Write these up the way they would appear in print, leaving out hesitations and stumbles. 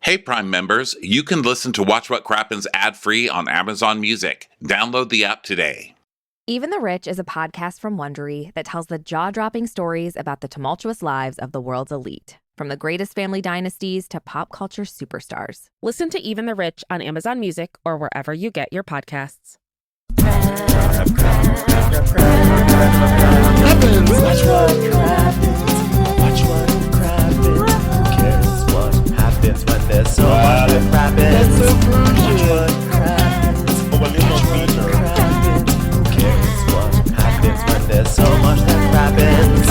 Hey, Prime members, you can listen to Watch What Crappens ad-free on Amazon Music. Download the app today. Even the Rich is a podcast from Wondery that tells the jaw-dropping stories about the tumultuous lives of the world's elite. From the greatest family dynasties to pop culture superstars. Listen to Even the Rich on Amazon Music or wherever you get your podcasts. Watch what crappens. Who cares what happens when there's so much that crappens? Watch what crappens. Watch what crappens. Who cares what happens when there's so much that crappens?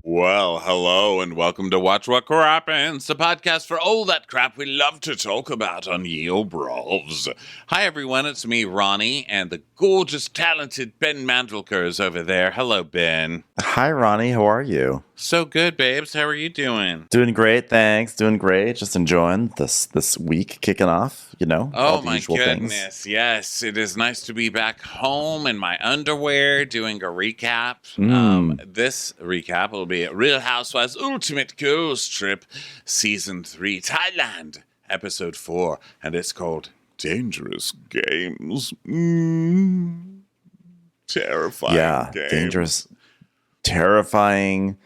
Well, hello and welcome to Watch What Crappens, the podcast for all that crap we love to talk about on Ye Olde Brovs. Hi everyone, it's me, Ronnie, and the gorgeous, talented Ben Mandrelker is over there. Hello, Ben. Hi, Ronnie. How are you? So good, babes. How are you doing? Doing great, thanks. Doing great. Just enjoying this week kicking off, you know. Oh my goodness, things. Yes. It is nice to be back home in my underwear doing a recap. This recap will be Real Housewives Ultimate Ghost Trip Season 3 Thailand, Episode 4, and it's called Dangerous Games. Terrifying games. Dangerous, terrifying,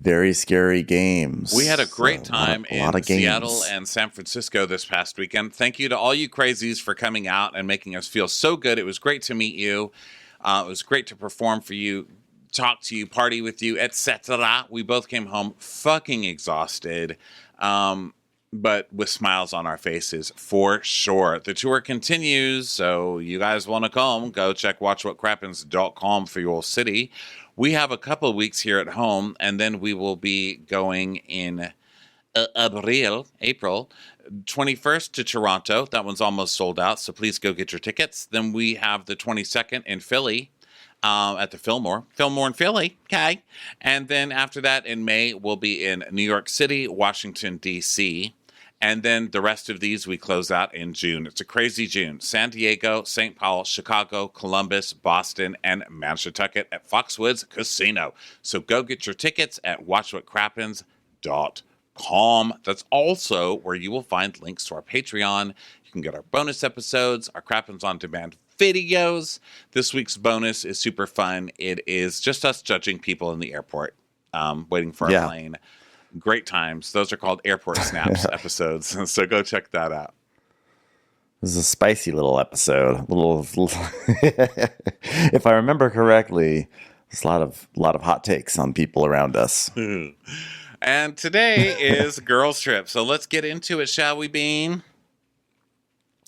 very scary games. We had a great time in Seattle and San Francisco this past weekend. Thank you to all you crazies for coming out and making us feel so good. It was great to meet you. It was great to perform for you, talk to you, party with you, etc. We both came home fucking exhausted, but with smiles on our faces for sure. The tour continues, so you guys want to come, go check watchwhatcrappens.com for your city. We have a couple of weeks here at home, and then we will be going in April 21st to Toronto. That one's almost sold out, so please go get your tickets. Then we have the 22nd in Philly at the Fillmore in Philly, okay? And then after that in May, we'll be in New York City, Washington, D.C., and then the rest of these we close out in June. It's a crazy June. San Diego, St. Paul, Chicago, Columbus, Boston, and Manchatucket at Foxwoods Casino. So go get your tickets at watchwhatcrappens.com. That's also where you will find links to our Patreon. You can get our bonus episodes, our Crappens On Demand videos. This week's bonus is super fun. It is just us judging people in the airport, waiting for our plane. Great times. Those are called Airport Snaps episodes. So go check that out. This is a spicy little episode. If I remember correctly, there's a lot of hot takes on people around us. And today is Girls Trip. So let's get into it, shall we, Bean?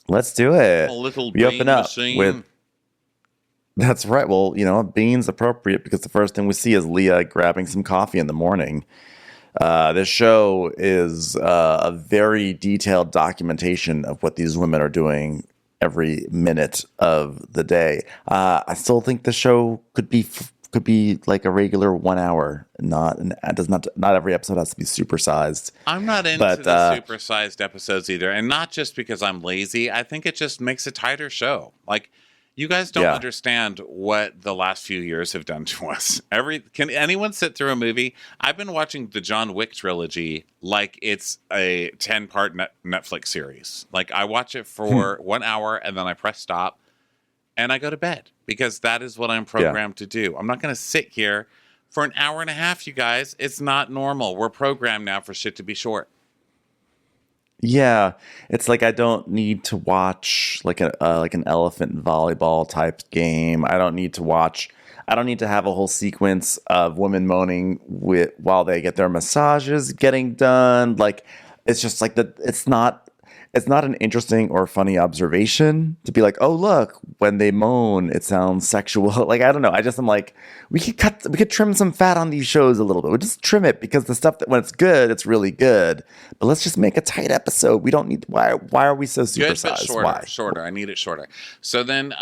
Let's do it. A little we open up machine. with. That's right. Well, you know, Bean's appropriate because the first thing we see is Leah grabbing some coffee in the morning. This show is a very detailed documentation of what these women are doing every minute of the day. I still think the show could be like a regular 1 hour. Not every episode has to be supersized. I'm not into the supersized episodes either, and not just because I'm lazy. I think it just makes a tighter show. Like, you guys don't understand what the last few years have done to us. Can anyone sit through a movie? I've been watching the John Wick trilogy like it's a 10-part Netflix series. Like, I watch it for 1 hour and then I press stop and I go to bed because that is what I'm programmed to do. I'm not going to sit here for an hour and a half, you guys. It's not normal. We're programmed now for shit to be short. Yeah, it's like I don't need to watch like an elephant volleyball type game. I don't need to have a whole sequence of women moaning while they get their massages getting done. Like, it's just like it's not an interesting or funny observation to be like, oh, look, when they moan, it sounds sexual. Like, I don't know. I'm like, we could trim some fat on these shows a little bit. We'll just trim it because the stuff that when it's good, it's really good. But let's just make a tight episode. We don't need, why are we so supersized? Good, but shorter. I need it shorter. So then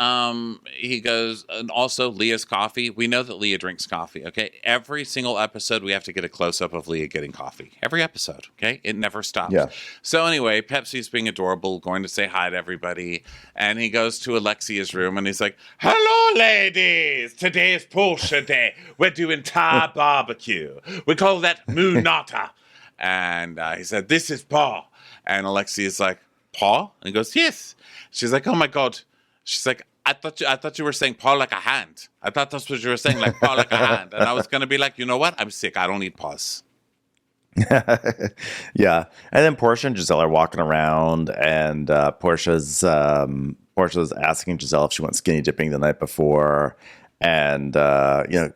he goes, and also Leah's coffee. We know that Leah drinks coffee, okay? Every single episode, we have to get a close-up of Leah getting coffee. Every episode, okay? It never stops. Yeah. So anyway, Pepsi's being adorable, going to say hi to everybody, and he goes to Alexia's room and he's like, hello ladies, today is Porsche day, we're doing Thai barbecue, we call that Munata, And he said, "This is Paul." And Alexi is like, "Paul?" And he goes, "Yes." She's like, "Oh my God." She's like, I thought you were saying Paul like a hand. I thought that's what you were saying, like Paul like a hand." And I was going to be like, you know what? I'm sick. I don't need pause. Yeah. And then Portia and Giselle are walking around, and Portia's asking Giselle if she went skinny dipping the night before. And,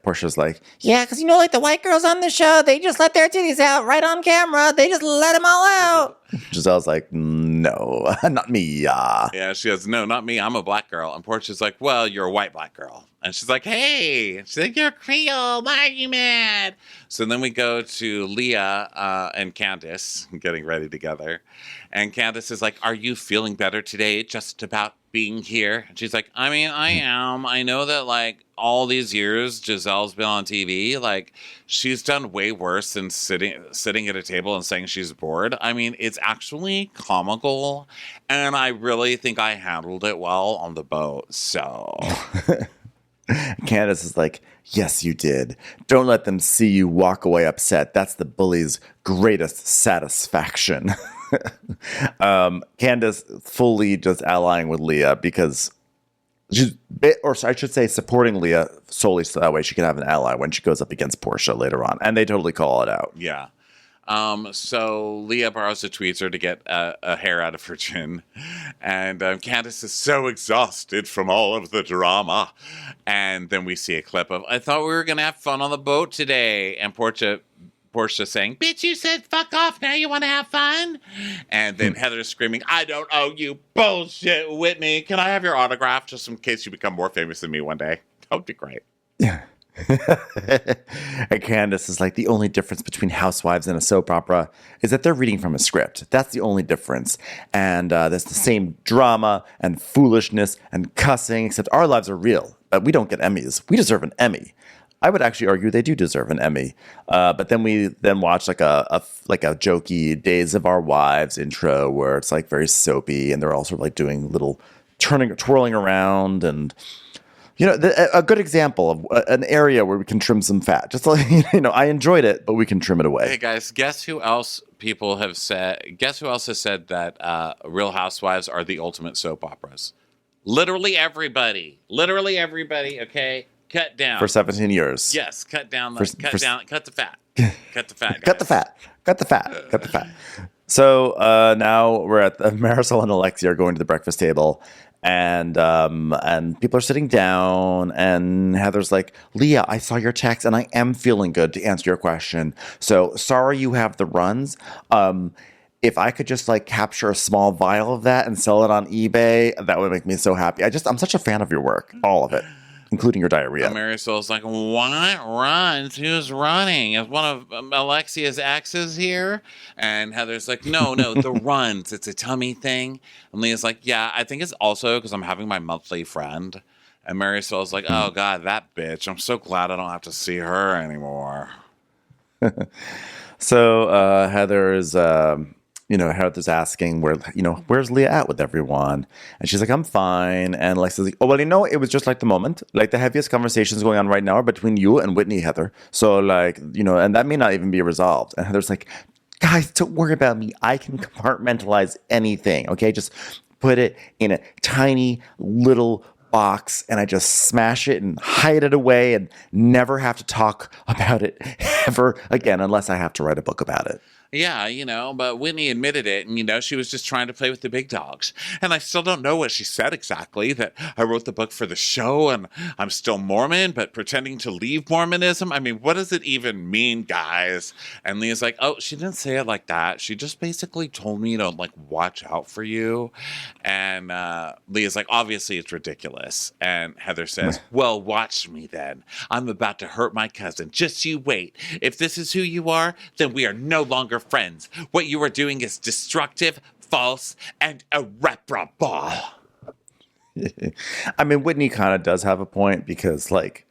Portia's like, yeah, because, like the white girls on the show, they just let their titties out right on camera. They just let them all out. Giselle's like, no, not me. Yeah, she goes, "No, not me. I'm a black girl." And Portia's like, "Well, you're a white black girl." And she's like, "Hey." She's like, "You're Creole. Why are you mad?" So then we go to Leah and Candace getting ready together. And Candace is like, "Are you feeling better today just about being here?" And she's like, "I mean, I am. I know that, like, all these years Giselle's been on TV, like, she's done way worse than sitting at a table and saying she's bored. I mean, it's actually comical, and I really think I handled it well on the boat, so..." Candace is like, yes, you did. Don't let them see you walk away upset. That's the bully's greatest satisfaction. Candace fully just allying with Leah because I should say supporting Leah solely so that way she can have an ally when she goes up against Portia later on. And they totally call it out. Yeah. So Leah borrows the tweezer to get a hair out of her chin. And Candace is so exhausted from all of the drama. And then we see a clip of, "I thought we were going to have fun on the boat today." And Portia saying, "Bitch, you said fuck off. Now you want to have fun?" And then Heather screaming, "I don't owe you bullshit, Whitney. Can I have your autograph just in case you become more famous than me one day?" That would be great. Yeah. And Candace is like, the only difference between Housewives and a soap opera is that they're reading from a script. That's the only difference. And there's the same drama and foolishness and cussing, except our lives are real. But we don't get Emmys. We deserve an Emmy. I would actually argue they do deserve an Emmy. But then we watch like a jokey Days of Our Wives intro where it's like very soapy, and they're all sort of like doing little twirling around, and a good example of an area where we can trim some fat. Just like, I enjoyed it, but we can trim it away. Hey guys, guess who else has said that Real Housewives are the ultimate soap operas? Literally everybody. Okay, cut down for 17 years. Yes, cut the fat. Cut the fat. Guys. Cut the fat. So now we're at Marisol and Alexia are going to the breakfast table. And people are sitting down, and Heather's like, "Leah, I saw your text, and I am feeling good to answer your question. So sorry you have the runs. If I could just like capture a small vial of that and sell it on eBay, that would make me so happy. I'm such a fan of your work, all of it, including your diarrhea." Marisol's like, "What runs? Who's running? Is one of Alexia's exes here?" And Heather's like, no, the runs. It's a tummy thing. And Leah's like, "Yeah, I think it's also because I'm having my monthly friend." And Marisol's like, "Oh, God, that bitch. I'm so glad I don't have to see her anymore." So Heather's asking where's Leah at with everyone? And she's like, "I'm fine." And Alexia's like, "Oh, well, it was just like the moment. Like the heaviest conversations going on right now are between you and Whitney, Heather. So like, and that may not even be resolved." And Heather's like, "Guys, don't worry about me. I can compartmentalize anything. Okay, just put it in a tiny little box and I just smash it and hide it away and never have to talk about it ever again unless I have to write a book about it." Yeah, but Whitney admitted it, and, she was just trying to play with the big dogs. And I still don't know what she said exactly, that I wrote the book for the show, and I'm still Mormon, but pretending to leave Mormonism. I mean, what does it even mean, guys? And Leah's like, "Oh, she didn't say it like that. She just basically told me to, like, watch out for you." And Leah's like, "Obviously, it's ridiculous." And Heather says, "Well, watch me then. I'm about to hurt my cousin. Just you wait. If this is who you are, then we are no longer friends. What you are doing is destructive, false, and irreparable." I mean, Whitney kind of does have a point because, like,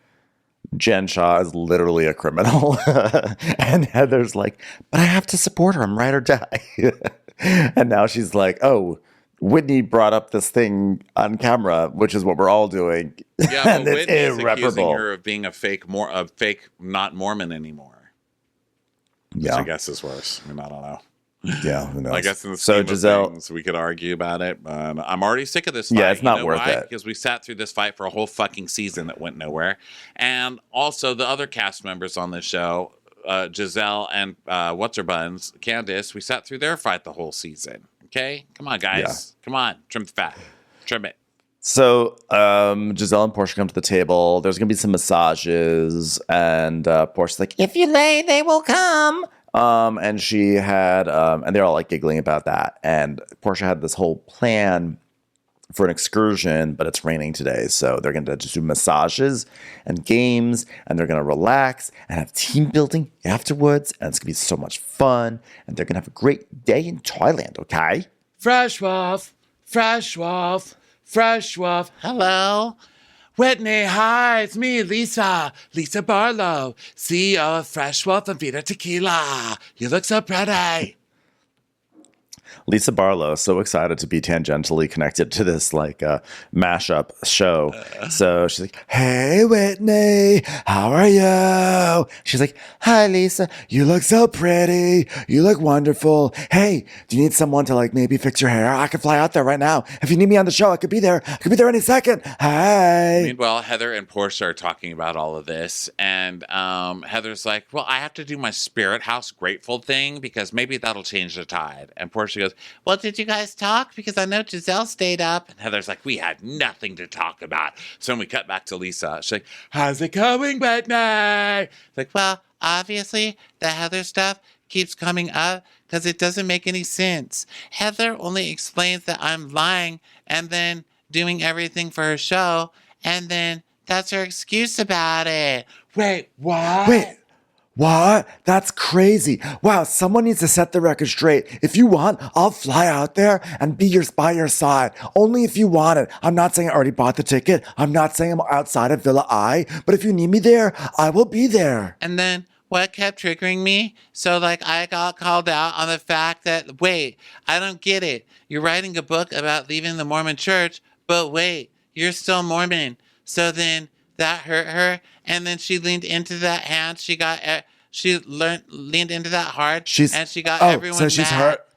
Jen Shaw is literally a criminal. And Heather's like, "But I have to support her. I'm ride or die." And now she's like, "Oh, Whitney brought up this thing on camera, which is what we're all doing." Yeah, and but it's Whitney is irreparable. accusing her of being a fake not Mormon anymore. which I guess is worse. I mean, I don't know. Yeah, who knows? I guess in the scheme of things, we could argue about it, but I'm already sick of this fight. Yeah, it's not worth it. Because we sat through this fight for a whole fucking season that went nowhere. And also the other cast members on the show, Giselle and what's-her-buns, Candace, we sat through their fight the whole season. Okay? Come on, guys. Yeah. Come on. Trim the fat. Trim it. So Giselle and Portia come to the table. There's going to be some massages. And Portia's like, if you lay, they will come. And she had, and they're all like giggling about that. And Portia had this whole plan for an excursion, but it's raining today. So they're going to just do massages and games, and they're going to relax and have team building afterwards. And it's going to be so much fun. And they're going to have a great day in Thailand, okay? Fresh Wolf, Fresh Wolf, Fresh Wolf. Hello. Whitney, hi, it's me, Lisa Barlow, CEO of Fresh Wolf and Vita Tequila. You look so pretty. Lisa Barlow, so excited to be tangentially connected to this like mashup show. So she's like, hey, Whitney, how are you? She's like, hi, Lisa, you look so pretty. You look wonderful. Hey, do you need someone to like maybe fix your hair? I could fly out there right now. If you need me on the show, I could be there. I could be there any second. Hey. Meanwhile, Heather and Portia are talking about all of this. And Heather's like, well, I have to do my Spirit House Grateful thing because maybe that'll change the tide. And Portia goes, well, did you guys talk? Because I know Giselle stayed up. And Heather's like, we had nothing to talk about. So when we cut back to Lisa, she's like, how's it going, Whitney? It's like, well, obviously the Heather stuff keeps coming up because it doesn't make any sense. Heather only explains that I'm lying and then doing everything for her show. And then that's her excuse about it. Wait, what? Wait. What? That's crazy. Wow, someone needs to set the record straight. If you want, I'll fly out there and be by your side. Only if you want it. I'm not saying I already bought the ticket. I'm not saying I'm outside of Villa I. But if you need me there, I will be there. And then what kept triggering me? So like I got called out on the fact that, wait, I don't get it. You're writing a book about leaving the Mormon church, but wait, you're still Mormon. So then that hurt her, and then she leaned into that hand. Leaned into that hard, and she got everyone so she's mad. Hurt.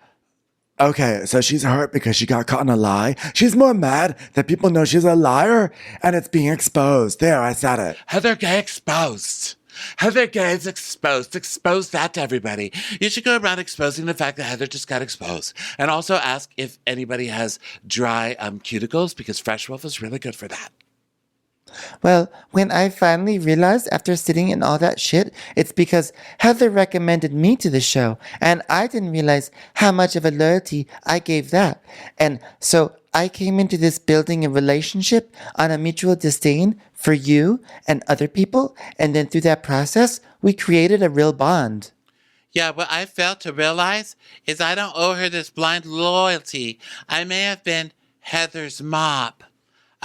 Okay, so she's hurt because she got caught in a lie. She's more mad that people know she's a liar, and it's being exposed. There, I said it. Heather Gay exposed. Heather Gay is exposed. Expose that to everybody. You should go around exposing the fact that Heather just got exposed, and also ask if anybody has dry cuticles because Fresh Wolf is really good for that. Well, when I finally realized after sitting in all that shit, it's because Heather recommended me to the show, and I didn't realize how much of a loyalty I gave that. And so I came into this building a relationship on a mutual disdain for you and other people, and then through that process, we created a real bond. Yeah, what I failed to realize is I don't owe her this blind loyalty. I may have been Heather's mop.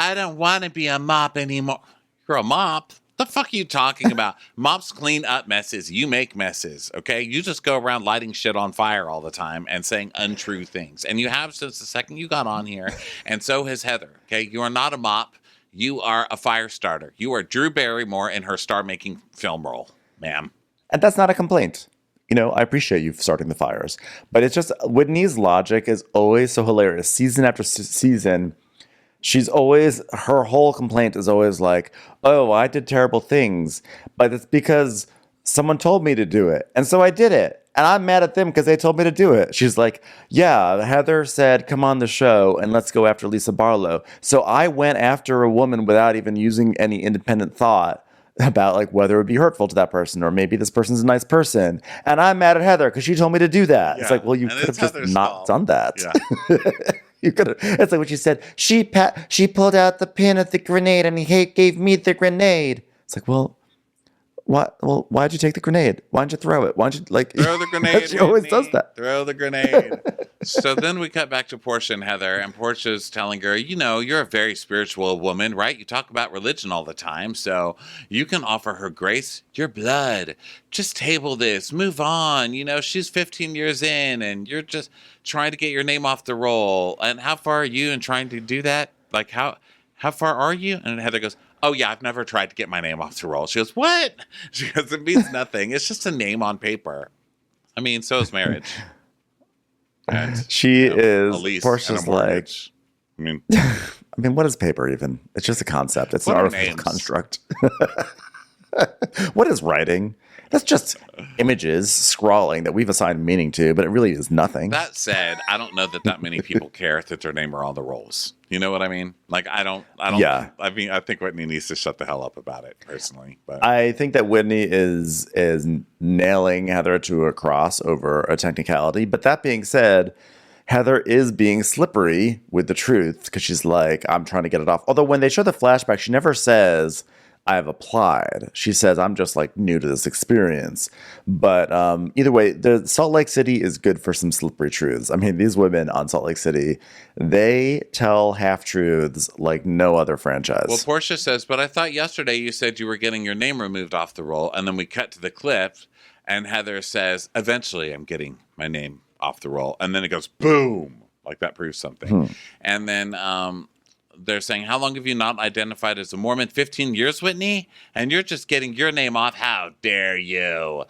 I don't want to be a mop anymore. You're a mop? The fuck are you talking about? Mops clean up messes. You make messes, okay? You just go around lighting shit on fire all the time and saying untrue things. And you have since the second you got on here, and so has Heather, okay? You are not a mop. You are a fire starter. You are Drew Barrymore in her star-making film role, ma'am. And that's not a complaint. You know, I appreciate you starting the fires. But it's just, Whitney's logic is always so hilarious. Season after season, her whole complaint is always like, oh, I did terrible things, but it's because someone told me to do it. And so I did it. And I'm mad at them because they told me to do it. She's like, yeah, Heather said, come on the show and let's go after Lisa Barlow. So I went after a woman without even using any independent thought about like whether it would be hurtful to that person or maybe this person's a nice person. And I'm mad at Heather because she told me to do that. Yeah. It's like, well, you could have just not done that. Yeah. You could have. It's like what you said. She pulled out the pin of the grenade and he gave me the grenade. It's like, well, what? Well, why'd you take the grenade? Why'd you throw it? Why'd you like throw the grenade? She always does that. Throw the grenade. So then we cut back to Portia and Heather, and Portia's telling her, you know, you're a very spiritual woman, right? You talk about religion all the time, so you can offer her grace, your blood. Just table this, move on. You know, she's 15 years in, and you're just trying to get your name off the roll. And how far are you in trying to do that? Like, how far are you? And Heather goes, oh, yeah, I've never tried to get my name off the roll. She goes, what? She goes, it means nothing. It's just a name on paper. I mean, so is marriage. And, she is. Elise Portia's and a mortgage. I mean, what is paper even? It's just a concept. It's an What are artificial names? construct. What is writing? That's just images scrawling that we've assigned meaning to, but it really is nothing. that said, I don't know that many people care that their name are on the rolls. You know what I mean? Like, I don't. Yeah. I mean, I think Whitney needs to shut the hell up about it, personally. But I think that Whitney is nailing Heather to a cross over a technicality. But that being said, Heather is being slippery with the truth because she's like, I'm trying to get it off. Although when they show the flashback, she never says, I've applied. She says, I'm just like new to this experience. But either way, the Salt Lake City is good for some slippery truths. I mean, these women on Salt Lake City, they tell half-truths like no other franchise. well, Portia says, but I thought yesterday you said you were getting your name removed off the roll, and then we cut to the clip, and Heather says, eventually I'm getting my name off the roll, and then it goes boom, like that proves something. And then they're saying, how long have you not identified as a Mormon? 15 years, Whitney? And you're just getting your name off? How dare you?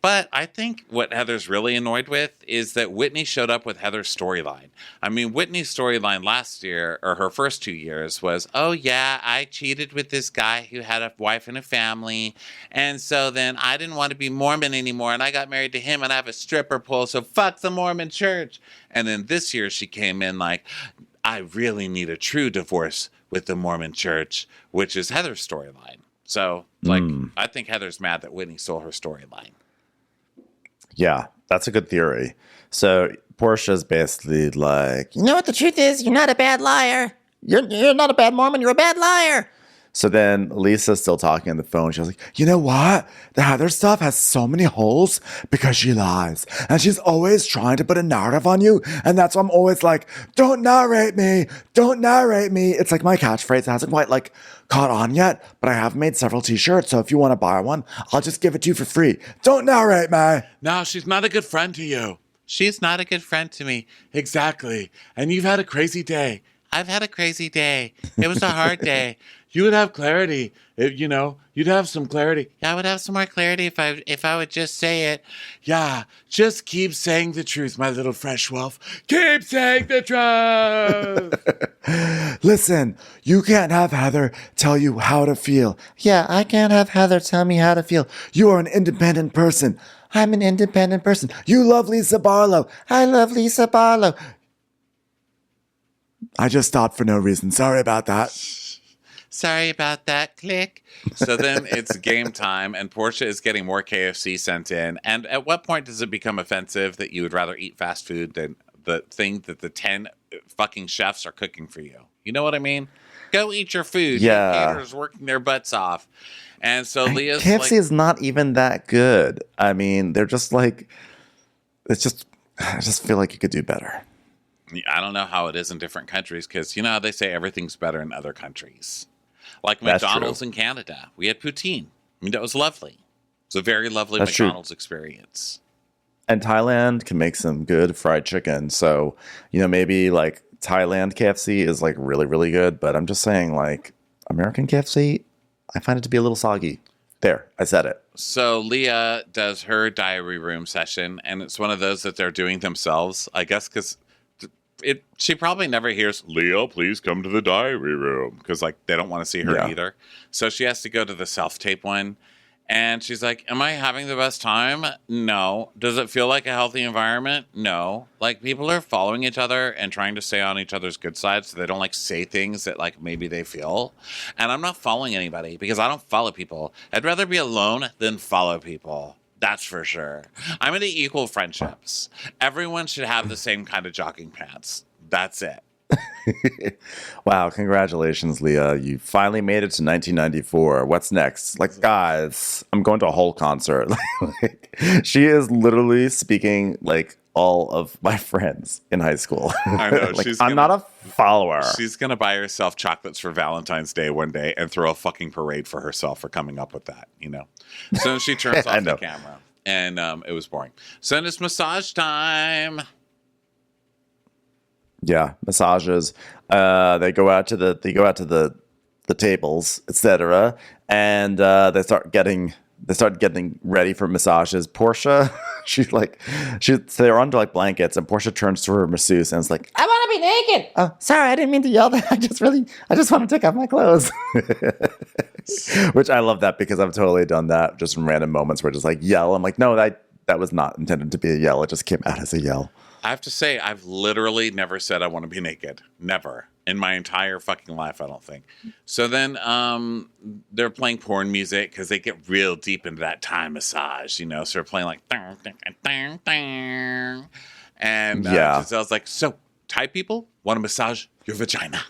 But I think what Heather's really annoyed with is that Whitney showed up with Heather's storyline. I mean, Whitney's storyline last year, or her first 2 years, was, oh yeah, I cheated with this guy who had a wife and a family. And so then I didn't want to be Mormon anymore. And I got married to him and I have a stripper pole. So fuck the Mormon church. And then this year she came in like, I really need a true divorce with the Mormon church, which is Heather's storyline. So, like, I think Heather's mad that Whitney stole her storyline. Yeah, that's a good theory. So Portia's basically like, You know what the truth is? You're not a bad liar. You're not a bad Mormon. You're a bad liar. so then Lisa's still talking on the phone. She was like, you know what? The Heather stuff has so many holes because she lies. And she's always trying to put a narrative on you. And that's why I'm always like, don't narrate me. Don't narrate me. It's like my catchphrase. It hasn't quite like caught on yet, but I have made several t-shirts. So if you want to buy one, I'll just give it to you for free. Don't narrate me. No, she's not a good friend to you. She's not a good friend to me. Exactly. And you've had a crazy day. I've had a crazy day. It was a hard day. You would have clarity. You'd have some clarity. Yeah, I would have some more clarity if I would just say it. Yeah, just keep saying the truth, my little fresh wolf. Keep saying the truth. Listen, you can't have Heather tell you how to feel. Yeah, I can't have Heather tell me how to feel. You are an independent person. I'm an independent person. You love Lisa Barlow. I love Lisa Barlow. I just stopped for no reason. Sorry about that. Sorry about that. Click. So then it's game time, and Portia is getting more KFC sent in. And at what point does it become offensive that you would rather eat fast food than the thing that the 10 fucking chefs are cooking for you? You know what I mean? Go eat your food. Yeah. Your caterers working their butts off. And so Leah's KFC like, is not even that good. I mean, they're just like, I just feel like you could do better. I don't know how it is in different countries because, you know how they say everything's better in other countries. Like That's McDonald's true. in Canada. We had poutine. I mean, that was lovely. It's a very lovely That's true. McDonald's experience. And Thailand can make some good fried chicken. So, maybe like Thailand KFC is like really, really good. But I'm just saying, like, American KFC, I find it to be a little soggy. There, I said it. So Leah does her diary room session, and it's one of those that they're doing themselves, I guess, because she probably never hears, Leah, please come to the diary room, because like they don't want to see her either. So she has to go to the self-tape one, and she's like, am I having the best time? No. Does it feel like a healthy environment? No. Like people are following each other and trying to stay on each other's good side so they don't like say things that like maybe they feel. And I'm not following anybody because I don't follow people. I'd rather be alone than follow people. That's for sure. I'm into equal friendships. Everyone should have the same kind of jogging pants. That's it. Wow, congratulations, Leah. You finally made it to 1994. What's next? Like, guys, I'm going to a whole concert. She is literally speaking like all of my friends in high school. I know. Like, I'm not a follower. She's going to buy herself chocolates for Valentine's Day one day and throw a fucking parade for herself for coming up with that, So she turns off the camera. And it was boring. So then it's massage time. Yeah, massages. They go out to the tables, etc., and they start getting ready for massages. Portia so they're under like blankets, and Portia turns to her masseuse and is like, "I want to be naked." Oh, sorry, I didn't mean to yell that. I just want to take off my clothes. Which I love that because I've totally done that just in random moments where I just like yell. I'm like, no, that was not intended to be a yell. It just came out as a yell. I have to say, I've literally never said I want to be naked. Never. In my entire fucking life, I don't think. So then they're playing porn music because they get real deep into that Thai massage, you know. So they're playing like... And Giselle's like, so Thai people want to massage your vagina.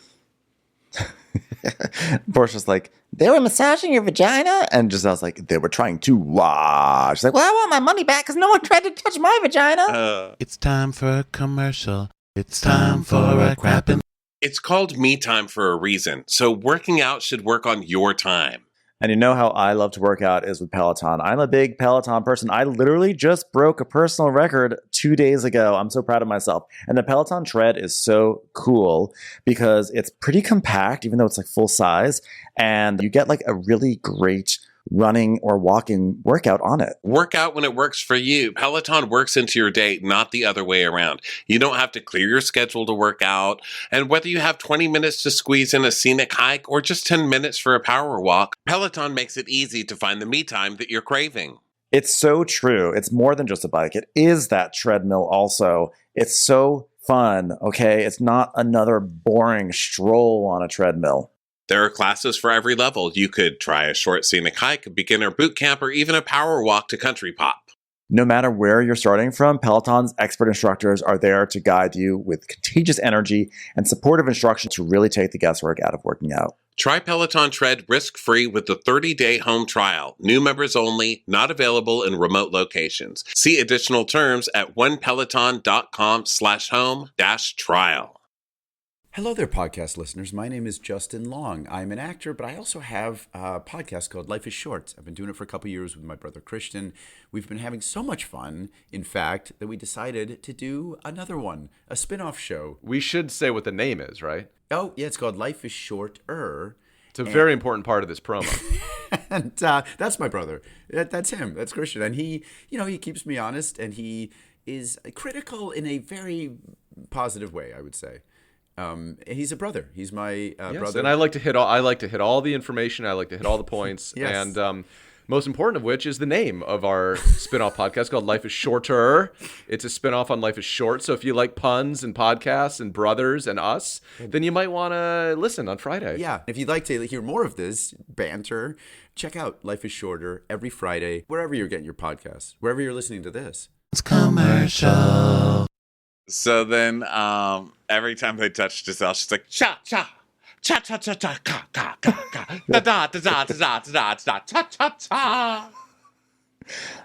Portia's like, they were massaging your vagina? And Giselle's like, they were trying to wash. She's like, well, I want my money back because no one tried to touch my vagina. It's time for a commercial. It's time for a crappin'. It's called Me Time for a reason. So working out should work on your time. And you know how I love to work out is with Peloton. I'm a big Peloton person. I literally just broke a personal record 2 days ago. I'm so proud of myself. And the Peloton tread is so cool because it's pretty compact, even though it's like full size. And you get like a really great running or walking workout on it. Work out when it works for you. Peloton works into your day, not the other way around. You don't have to clear your schedule to work out. And whether you have 20 minutes to squeeze in a scenic hike or just 10 minutes for a power walk, Peloton makes it easy to find the me time that you're craving. It's so true. It's more than just a bike. It is that treadmill also. It's so fun, okay? It's not another boring stroll on a treadmill. There are classes for every level. You could try a short scenic hike, a beginner boot camp, or even a power walk to country pop. No matter where you're starting from, Peloton's expert instructors are there to guide you with contagious energy and supportive instruction to really take the guesswork out of working out. Try Peloton Tread risk-free with the 30-day home trial. New members only, not available in remote locations. See additional terms at onepeloton.com/home-trial. Hello there, podcast listeners. My name is Justin Long. I'm an actor, but I also have a podcast called Life is Short. I've been doing it for a couple years with my brother Christian. We've been having so much fun, in fact, that we decided to do another one, a spin-off show. We should say what the name is, right? Oh, yeah, it's called Life is Shorter. It's a very important part of this promo. And that's my brother. That's him. That's Christian. And he keeps me honest, and he is critical in a very positive way, I would say. He's a brother. He's my brother. And I like to hit all the information. I like to hit all the points. Yes. And most important of which is the name of our spin-off podcast called Life is Shorter. It's a spin-off on Life is Short. So if you like puns and podcasts and brothers and us, then you might want to listen on Friday. Yeah. If you'd like to hear more of this banter, check out Life is Shorter every Friday, wherever you're getting your podcasts, wherever you're listening to this. It's commercial. So then every time they touch Giselle, she's like, cha, cha, cha, cha, cha, cha, ka, ka, ka, ka, da, da, da, da, da, da, da, da, cha, cha, cha.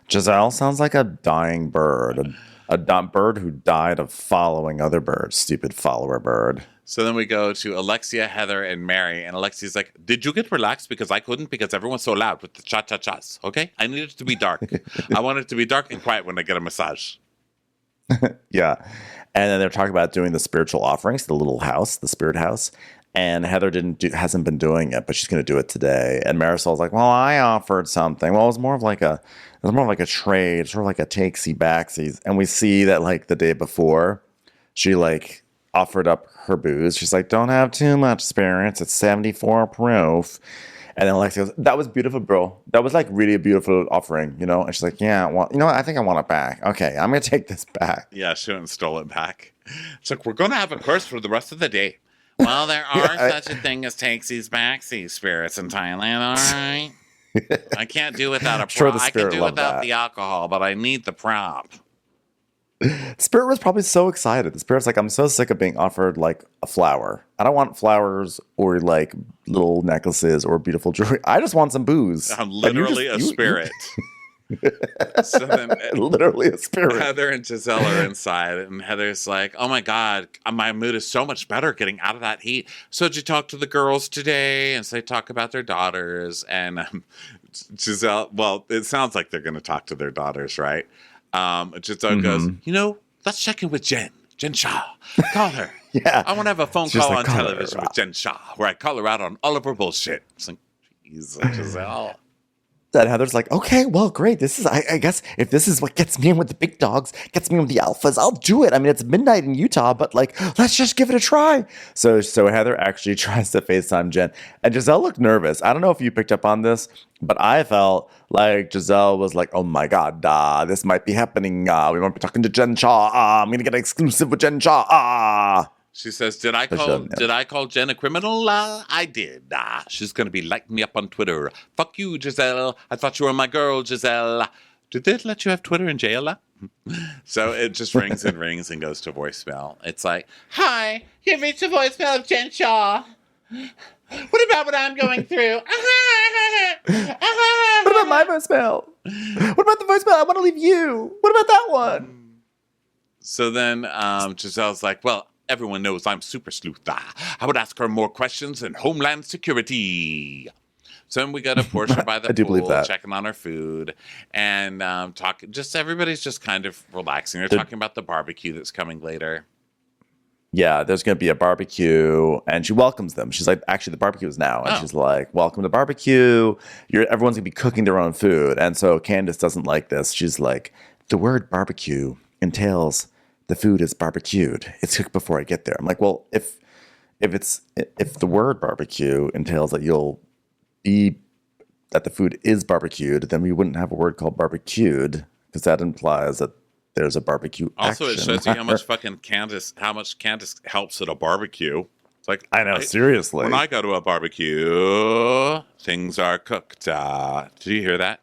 Giselle sounds like a dying bird, a bird who died of following other birds. Stupid follower bird. So then we go to Alexia, Heather, and Mary. And Alexia's like, did you get relaxed? Because I couldn't, because everyone's so loud with the cha-cha-chas, okay? I need it to be dark. I want it to be dark and quiet when I get a massage. Yeah. And then they're talking about doing the spiritual offerings, the little house, the spirit house. And Heather hasn't been doing it, but she's going to do it today. And Marisol's like, well, I offered something. Well, it was more of like a trade, sort of like a takesy backsies. And we see that like the day before, she like offered up her booze. She's like, don't have too much spirits. It's 74 proof. And then Alexia goes, that was beautiful, bro. That was like really a beautiful offering, you know? And she's like, yeah, well, you know what? I think I want it back. Okay, I'm going to take this back. Yeah, she went and stole it back. It's like, we're going to have a curse for the rest of the day. Well, there are such a thing as takesies, backsies spirits in Thailand, all right? I can't do without a prop. I can do without the alcohol, but I need the prop. Spirit was probably so excited. The Spirit's like, I'm so sick of being offered like a flower. I don't want flowers or like little necklaces or beautiful jewelry. I just want some booze. I'm literally a spirit. So then, literally a spirit. Heather and Giselle are inside, and Heather's like, oh my God, my mood is so much better getting out of that heat. So did you talk to the girls today? And so they talk about their daughters. And Giselle, well, it sounds like they're going to talk to their daughters, right? Giselle goes, you know, let's check in with Jen Shah. Call her. Yeah. I want to have a phone call on television with Jen Shah where I call her out on all of her bullshit. It's like, Jesus, Giselle. And Heather's like, okay, well, great. This is, I guess, if this is what gets me in with the big dogs, gets me in with the alphas, I'll do it. I mean, it's midnight in Utah, but like, let's just give it a try. So Heather actually tries to FaceTime Jen, and Giselle looked nervous. I don't know if you picked up on this, but I felt like Giselle was like, oh my God, this might be happening. We might be talking to Jen Shaw. I'm going to get an exclusive with Jen Shaw. She says, did I call Jen a criminal? I did. She's going to be lighting me up on Twitter. Fuck you, Giselle. I thought you were my girl, Giselle. Did they let you have Twitter in jail? So it just rings and rings and goes to voicemail. It's like, hi, you've reached the voicemail of Jen Shaw. What about what I'm going through? What about my voicemail? What about the voicemail? I want to leave you. What about that one? So then Giselle's like, well, everyone knows I'm super sleuth. I would ask her more questions than Homeland Security. So then we go to Portia by the pool, checking on her food, and talking. Just everybody's just kind of relaxing. They're talking about the barbecue that's coming later. Yeah, there's going to be a barbecue, and she welcomes them. She's like, actually, the barbecue is now. And she's like, welcome to barbecue. Everyone's going to be cooking their own food. And so Candace doesn't like this. She's like, the word barbecue entails the food is barbecued. It's cooked before I get there. I'm like, well, if the word barbecue entails that that the food is barbecued, then we wouldn't have a word called barbecued, because that implies that there's a barbecue also action. It shows you how much Candace helps at a barbecue. It's like, I know, seriously. When I go to a barbecue, things are cooked. Did you hear that?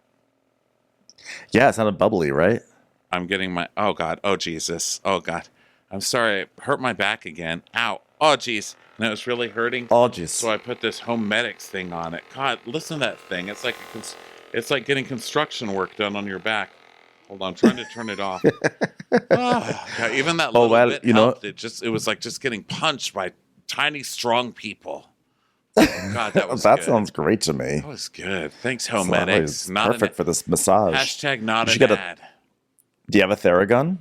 Yeah, it sounded bubbly, right? I'm getting my, oh God, oh Jesus, oh God. I'm sorry, I hurt my back again. Ow, oh geez. And it was really hurting. Oh geez. So I put this Home Medics thing on it. God, listen to that thing. It's like getting construction work done on your back. Hold on, I'm trying to turn it off. God, even that little bit helped. It was like just getting punched by tiny, strong people. God, that was that good. Sounds great to me. That was good. Thanks, Home Medics. Perfect for this massage. Hashtag not an ad. Do you have a Theragun?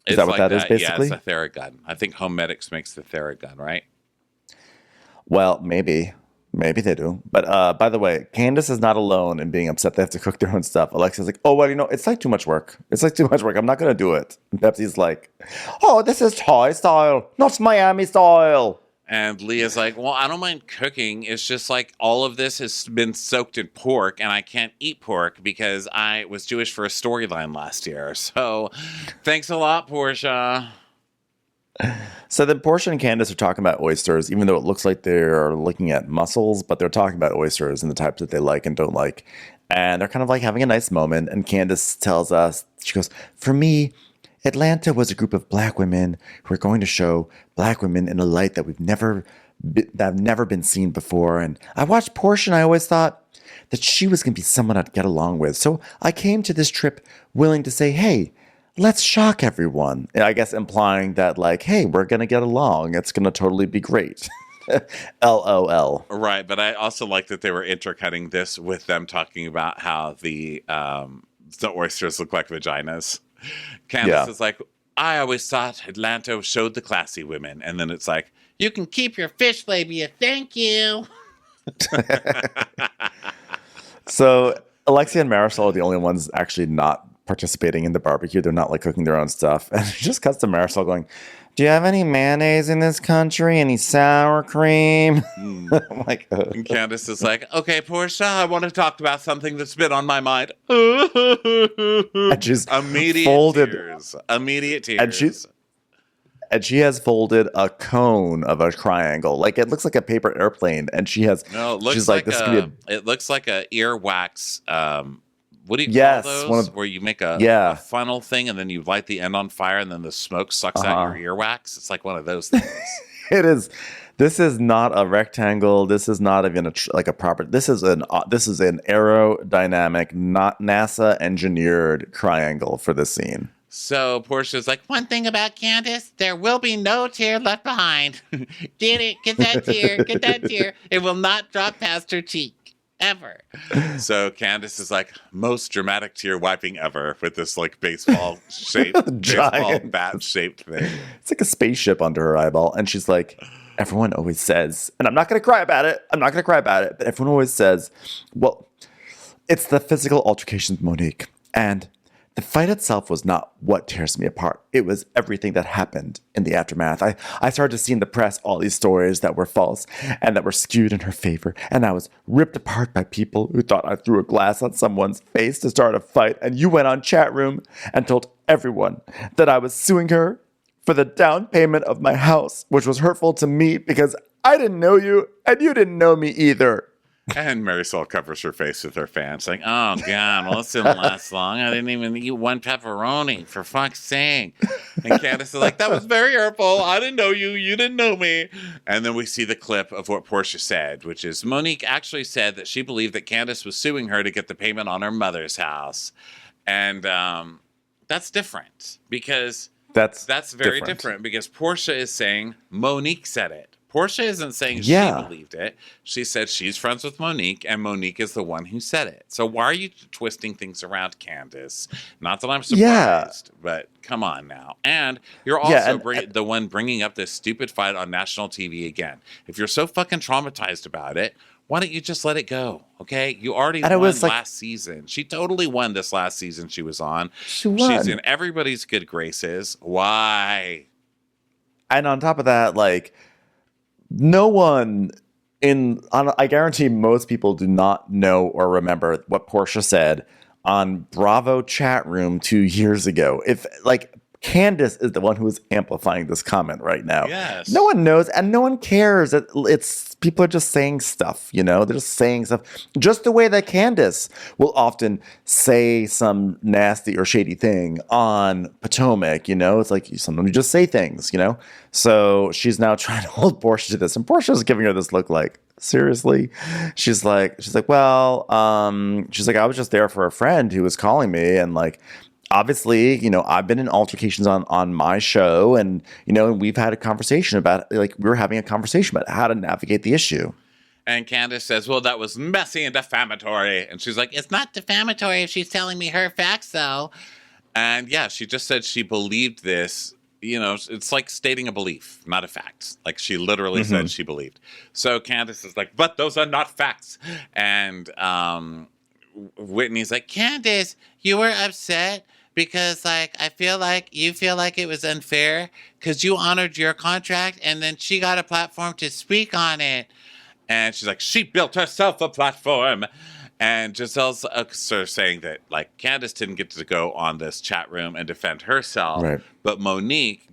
Is that what that is, basically? Yeah, it's a Theragun. I think Home Medics makes the Theragun, right? Well, maybe. Maybe they do. But by the way, Candace is not alone in being upset they have to cook their own stuff. Alexa's like, oh, well, it's like too much work. It's like too much work. I'm not going to do it. And Pepsi's like, oh, this is Thai style, not Miami style. And Leah's like, well, I don't mind cooking. It's just like all of this has been soaked in pork, and I can't eat pork because I was Jewish for a storyline last year. So thanks a lot, Portia. So then Portia and Candace are talking about oysters, even though it looks like they're looking at mussels, but they're talking about oysters and the types that they like and don't like. And they're kind of like having a nice moment. And Candace tells us, she goes, for me, Atlanta was a group of black women who are going to show black women in a light that have never been seen before. And I watched Portia and I always thought that she was going to be someone I'd get along with. So I came to this trip willing to say, hey, let's shock everyone. I guess implying that like, hey, we're going to get along. It's going to totally be great. LOL. Right. But I also like that they were intercutting this with them talking about how the oysters look like vaginas. Candace is like, I always thought Atlanta showed the classy women. And then it's like, you can keep your fish labia. Thank you. So Alexia and Marisol are the only ones actually not participating in the barbecue. They're not like cooking their own stuff. And it just cuts to Marisol going, do you have any mayonnaise in this country? Any sour cream? I'm like, and Candace is like, okay, Portia, I want to talk about something that's been on my mind. And she's immediate tears. And she has folded a cone of a triangle. Like it looks like a paper airplane. And she's like, this could be it looks like a earwax. What do you call those? Where you make a funnel thing and then you light the end on fire and then the smoke sucks out your earwax. It's like one of those things. It is. This is not a rectangle. This is not even a proper. This is an aerodynamic, not NASA engineered triangle for this scene. So Portia's like, one thing about Candace, there will be no tear left behind. Get it? Get that tear. Get that tear. It will not drop past her cheek. Ever. So Candace is like, most dramatic tear wiping ever with this like baseball bat shaped thing. It's like a spaceship under her eyeball. And she's like, everyone always says, and I'm not going to cry about it. But everyone always says, well, It's the physical altercations, Monique. And the fight itself was not what tears me apart. It was everything that happened in the aftermath. I started to see in the press all these stories that were false and that were skewed in her favor. And I was ripped apart by people who thought I threw a glass on someone's face to start a fight. And you went on chat room and told everyone that I was suing her for the down payment of my house, which was hurtful to me because I didn't know you and you didn't know me either. And Marisol covers her face with her fan, saying, "Oh God, well, this didn't last long. I didn't even eat one pepperoni, for fuck's sake." And Candace is like, "That was very hurtful. I didn't know you. You didn't know me." And then we see the clip of what Portia said, which is Monique actually said that she believed that Candace was suing her to get the payment on her mother's house, and that's different because that's very different because Portia is saying Monique said it. Portia isn't saying she believed it. She said she's friends with Monique, and Monique is the one who said it. So why are you twisting things around, Candace? Not that I'm surprised, but come on now. And you're also the one bringing up this stupid fight on national TV again. If you're so fucking traumatized about it, why don't you just let it go, okay? You already won last season. She totally won this last season she was on. She won. She's in everybody's good graces. Why? And on top of that, like... No one I guarantee most people do not know or remember what Portia said on Bravo chat room 2 years ago. If like Candace is the one who is amplifying this comment right now. Yes. No one knows and no one cares. It's people are just saying stuff, you know? They're just saying stuff. Just the way that Candace will often say some nasty or shady thing on Potomac, you know? It's like sometimes you just say things, you know? So she's now trying to hold Portia to this. And Portia's giving her this look like, seriously? She's like, well, she's like, I was just there for a friend who was calling me and like, obviously, you know, I've been in altercations on my show and, you know, we've had a conversation about, like, we were having a conversation about how to navigate the issue. And Candace says, well, that was messy and defamatory. And she's like, it's not defamatory if she's telling me her facts, though. And yeah, she just said she believed this. You know, it's like stating a belief, not a fact. Like she literally said she believed. So Candace is like, but those are not facts. And Whitney's like, Candace, you were upset because, like, I feel like you feel like it was unfair because you honored your contract and then she got a platform to speak on it. And she's like, she built herself a platform. And Giselle's sort of saying that, like, Candace didn't get to go on this chat room and defend herself. Right. But Monique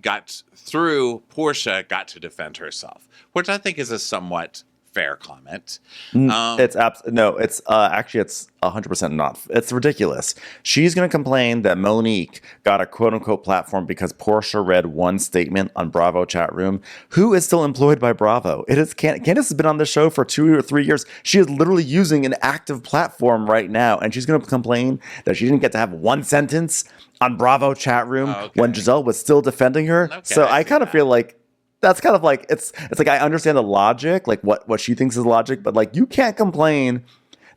through Portia, got to defend herself, which I think is a somewhat fair comment. It's actually it's 100% not. It's ridiculous. She's going to complain that Monique got a quote unquote platform because Portia read one statement on Bravo chat room. Who is still employed by Bravo? It is Candace has been on the show for 2 or 3 years. She is literally using an active platform right now, and she's going to complain that she didn't get to have one sentence on Bravo chat room when Giselle was still defending her. Okay, so I kind of feel like that's kind of like it's like I understand the logic, like what she thinks is logic, but like you can't complain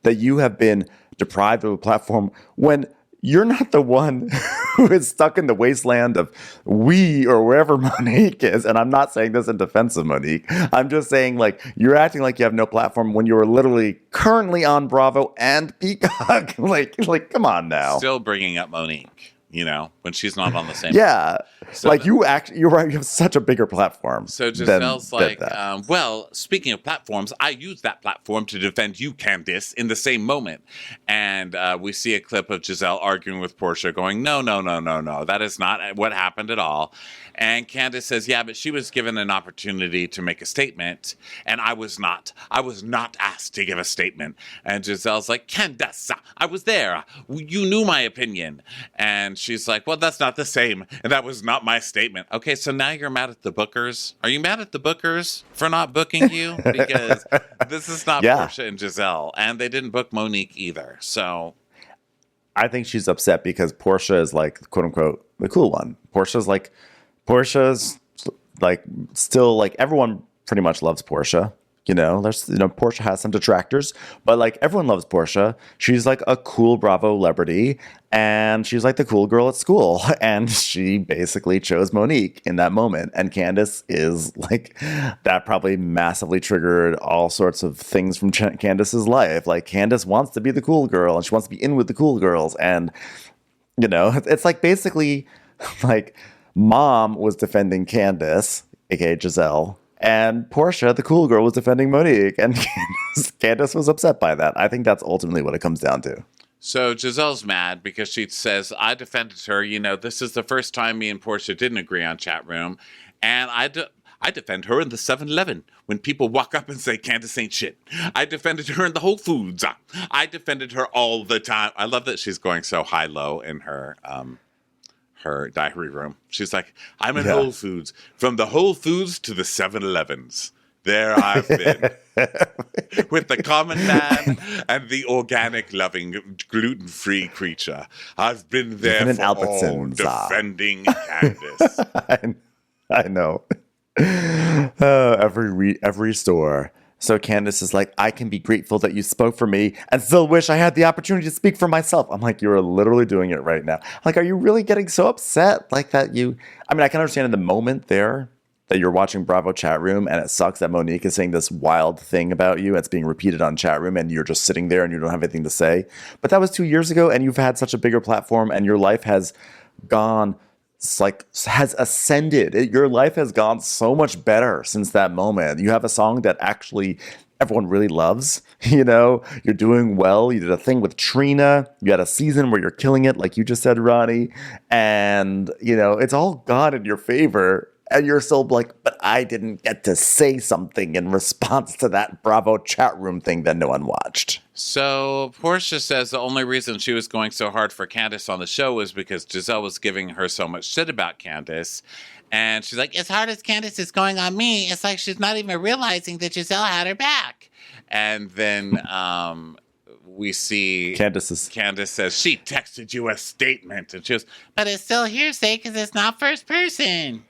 that you have been deprived of a platform when you're not the one who is stuck in the wasteland of or wherever Monique is. And I'm not saying this in defense of Monique. I'm just saying like you're acting like you have no platform when you're literally currently on Bravo and Peacock. like come on now. Still bringing up Monique. You know, when she's not on the same. Yeah. So like you're right. You have such a bigger platform. So Giselle's like, well, speaking of platforms, I use that platform to defend you, Candace, in the same moment. And we see a clip of Giselle arguing with Portia going, no. That is not what happened at all. And Candace says, yeah, but she was given an opportunity to make a statement. And I was not asked to give a statement. And Giselle's like, Candace, I was there. You knew my opinion. And she's like, well, that's not the same. And that was not my statement. Okay, so now you're mad at the bookers. Are you mad at the bookers for not booking you? Because this is not Portia and Giselle. And they didn't book Monique either. So I think she's upset because Portia is like, quote unquote, the cool one. Portia's like, still like everyone pretty much loves Portia. Portia has some detractors, but like everyone loves Portia. She's like a cool Bravo celebrity, and she's like the cool girl at school. And she basically chose Monique in that moment. And Candace is like, that probably massively triggered all sorts of things from Candace's life. Like Candace wants to be the cool girl, and she wants to be in with the cool girls. And, it's like basically like Mom was defending Candace, aka Giselle. And Portia, the cool girl, was defending Monique, and Candace was upset by that. I think that's ultimately what it comes down to. So Giselle's mad because she says, I defended her. This is the first time me and Portia didn't agree on chat room. And I defend her in the 7-Eleven when people walk up and say, Candace ain't shit. I defended her in the Whole Foods. I defended her all the time. I love that she's going so high-low in her diary room. She's like, I'm in Whole Foods. From the Whole Foods to the 7-Elevens. There I've been. With the common man and the organic loving gluten-free creature. I've been there for all, defending Candace. I know. Every store. So Candace is like, I can be grateful that you spoke for me and still wish I had the opportunity to speak for myself. I'm like, you're literally doing it right now. Like, are you really getting so upset like that? I can understand in the moment there that you're watching Bravo chat room and it sucks that Monique is saying this wild thing about you. It's being repeated on chat room and you're just sitting there and you don't have anything to say. But that was 2 years ago and you've had such a bigger platform and your life has ascended. Your life has gone so much better since that moment. You have a song that actually everyone really loves. You're doing well. You did a thing with Trina. You had a season where you're killing it, like you just said, Ronnie. And, it's all gone in your favor. And you're still like, but I didn't get to say something in response to that Bravo chat room thing that no one watched. So Portia says the only reason she was going so hard for Candace on the show was because Giselle was giving her so much shit about Candace. And she's like, as hard as Candace is going on me, it's like she's not even realizing that Giselle had her back. And then we see Candace says, she texted you a statement. And she goes, but it's still hearsay because it's not first person.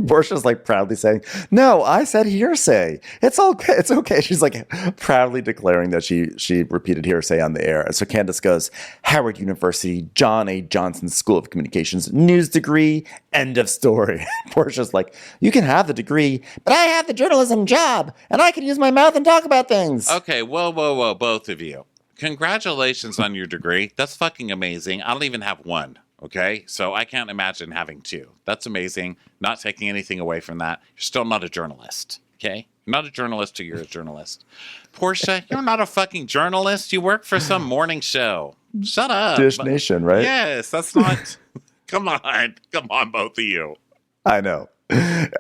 Portia's like proudly saying, no, I said hearsay. It's okay. It's okay. She's like proudly declaring that she repeated hearsay on the air. So Candace goes, Howard University, John A. Johnson School of Communications, news degree, end of story. Portia's like, you can have the degree, but I have the journalism job and I can use my mouth and talk about things. Okay, whoa, both of you. Congratulations on your degree. That's fucking amazing. I don't even have one. Okay, so I can't imagine having two. That's amazing. Not taking anything away from that. You're still not a journalist. Okay, you're not a journalist till you're a journalist. Portia, you're not a fucking journalist. You work for some morning show. Shut up. Dish Nation, right? Yes, that's not. Come on, both of you. I know.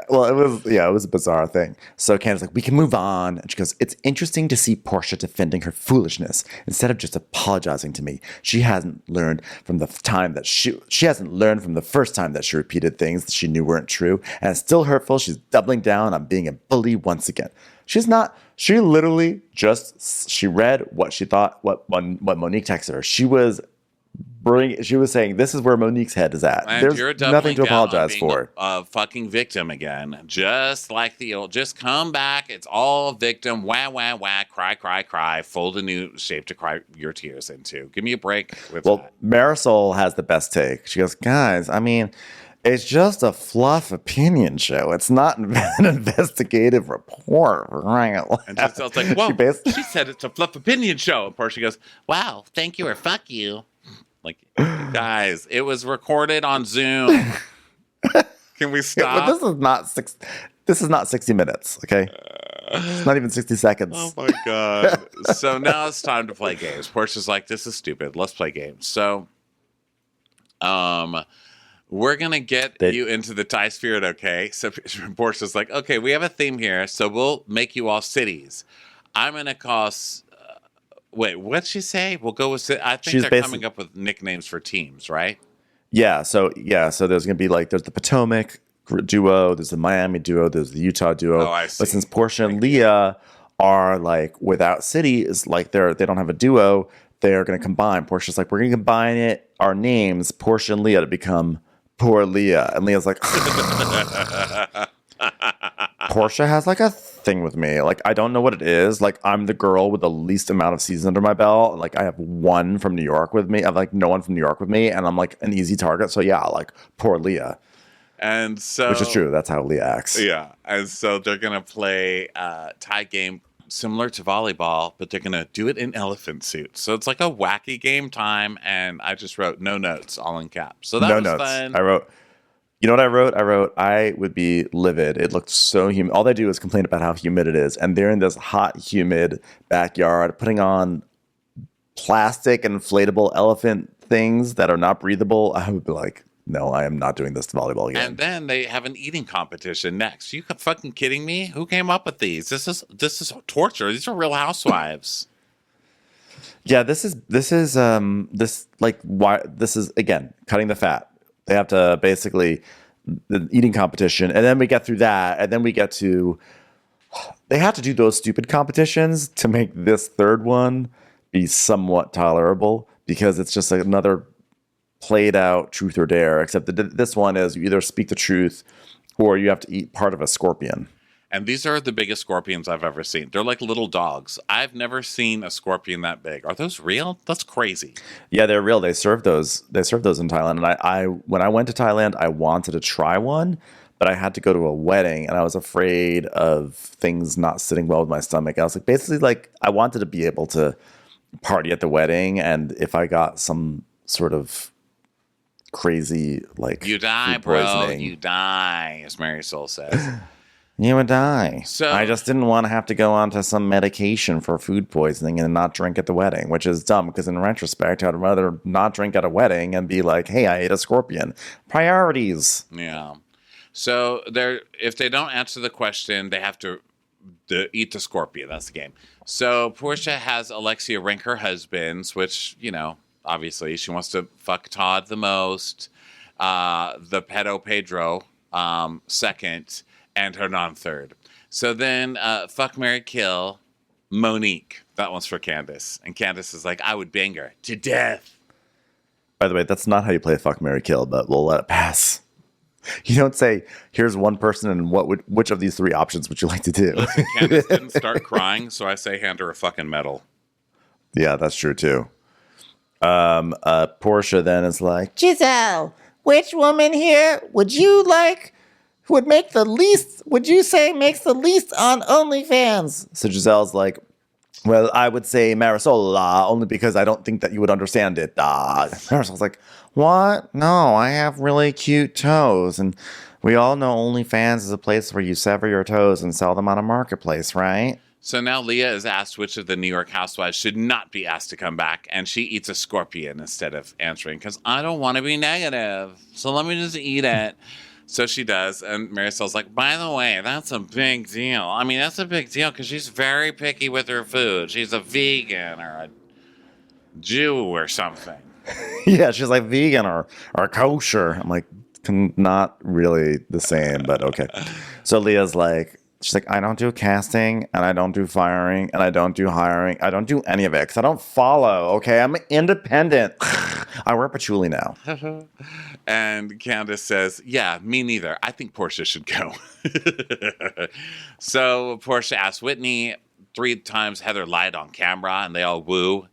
Well, it was a bizarre thing. So Candace's like, we can move on. And she goes, it's interesting to see Portia defending her foolishness instead of just apologizing to me. She hasn't learned from the time that she hasn't learned from the first time that she repeated things that she knew weren't true. And it's still hurtful. She's doubling down on being a bully once again. She's not. She literally she read what she thought, what Monique texted her. She was saying this is where Monique's head is at. And there's nothing to apologize for. A fucking victim again, just like the old. Just come back. It's all victim. Wah wah wah. Cry. Fold a new shape to cry your tears into. Give me a break with that. Marisol has the best take. She goes, guys. I mean, it's just a fluff opinion show. It's not an investigative report. And Giselle's like, whoa. She said it's a fluff opinion show. And Portia goes, wow, thank you or fuck you. Like, guys, it was recorded on Zoom. Can we stop? But this is not 60 minutes, okay? It's not even 60 seconds. Oh my God. So now it's time to play games. Portia's like, this is stupid. Let's play games. So we're going to get you into the Thai spirit, okay? So Portia's like, okay, we have a theme here, so we'll make you all cities. I'm going to call... Wait, what'd she say? We'll go with... I think they're coming up with nicknames for teams, right? Yeah, so there's going to be there's the Potomac duo, there's the Miami duo, there's the Utah duo. Oh, I see. But since Portia and Leah are without cities, they don't have a duo, they're going to combine. Portia's like, we're going to combine our names, Portia and Leah, to become Poor Leah. And Leah's like... Portia has a thing with me. Like, I don't know what it is. Like, I'm the girl with the least amount of seasons under my belt. Like, I have one from New York with me. I have like no one from New York with me, and I'm like an easy target. So yeah, like poor Leah. And so, which is true. That's how Leah acts. Yeah, and so they're gonna play a Thai game similar to volleyball, but they're gonna do it in elephant suits. So it's like a wacky game time. And I just wrote no notes, all in caps. So that no was notes. fun. I wrote. You know what I wrote? I wrote, I would be livid. It looked so humid. All they do is complain about how humid it is. And they're in this hot, humid backyard putting on plastic inflatable elephant things that are not breathable. I would be like, no, I am not doing this to volleyball again. And then they have an eating competition next. You fucking kidding me? Who came up with these? This is torture. These are Real Housewives. Yeah, this is again cutting the fat. They have to basically the eating competition, and then we get through that, and then we get to they have to do those stupid competitions to make this third one be somewhat tolerable, because it's just like another played out truth or dare, except that this one is you either speak the truth or you have to eat part of a scorpion. And these are the biggest scorpions I've ever seen. They're like little dogs. I've never seen a scorpion that big. Are those real? That's crazy. Yeah, they're real. They serve those in Thailand. And I when I went to Thailand, I wanted to try one, but I had to go to a wedding and I was afraid of things not sitting well with my stomach. I was like, basically, like, I wanted to be able to party at the wedding, and if I got some sort of crazy, like, you die, bro, you die, as Mary Soul says. You would die. So I just didn't want to have to go onto some medication for food poisoning and not drink at the wedding, which is dumb because in retrospect, I'd rather not drink at a wedding and be like, hey, I ate a scorpion. Priorities. Yeah. So if they don't answer the question, they have to eat the scorpion. That's the game. So Portia has Alexia rank her husbands, which, you know, obviously she wants to fuck Todd the most, the pedo Pedro second, and Hernan third. So then fuck, marry, kill Monique. That one's for Candace. And Candace is like, I would bang her to death. By the way, that's not how you play fuck, marry, kill, but we'll let it pass. You don't say, here's one person and which of these three options would you like to do? Listen, Candace didn't start crying, so I say hand her a fucking medal. Yeah, that's true too. Portia then is like, Giselle, which woman here would you make the least, would you say makes the least on OnlyFans? so Giselle's like, well, I would say Marisol, only because I don't think that you would understand it. Marisol's like, what? No, I have really cute toes. And we all know OnlyFans is a place where you sever your toes and sell them on a marketplace, right? So now Leah is asked which of the New York housewives should not be asked to come back, and she eats a scorpion instead of answering, because I don't want to be negative, so let me just eat it. So she does, and Marisol's like, by the way, that's a big deal. I mean, that's a big deal because she's very picky with her food. She's a vegan or a Jew or something. Yeah, she's like vegan or kosher. I'm like, not really the same, but okay. So Leah's like, she's like, I don't do casting, and I don't do firing, and I don't do hiring. I don't do any of it because I don't follow, okay? I'm independent. I wear patchouli now. And Candace says, yeah, me neither. I think Portia should go. So Portia asks Whitney 3 times. Heather lied on camera, and they all woo.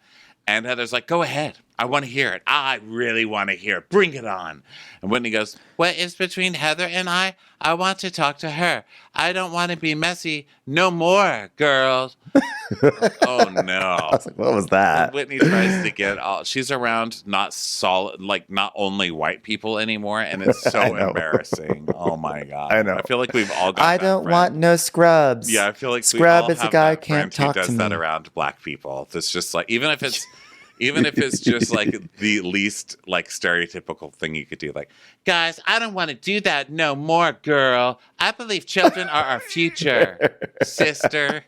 And Heather's like, go ahead. I want to hear it. I really want to hear it. Bring it on. And Whitney goes, what is between Heather and I? I want to talk to her. I don't want to be messy. No more, girls. Oh, no. I was like, what was that? And Whitney tries to get all... She's around not only white people anymore, and it's so embarrassing. Oh, my God. I know. I feel like we've all got I don't want no scrubs. Yeah, I feel like Scrub we all is have a guy that can't friend talk who does to that me. around black people. That's just like, even if it's just like the least like stereotypical thing you could do, like, guys, I don't want to do that no more, girl. I believe children are our future, sister.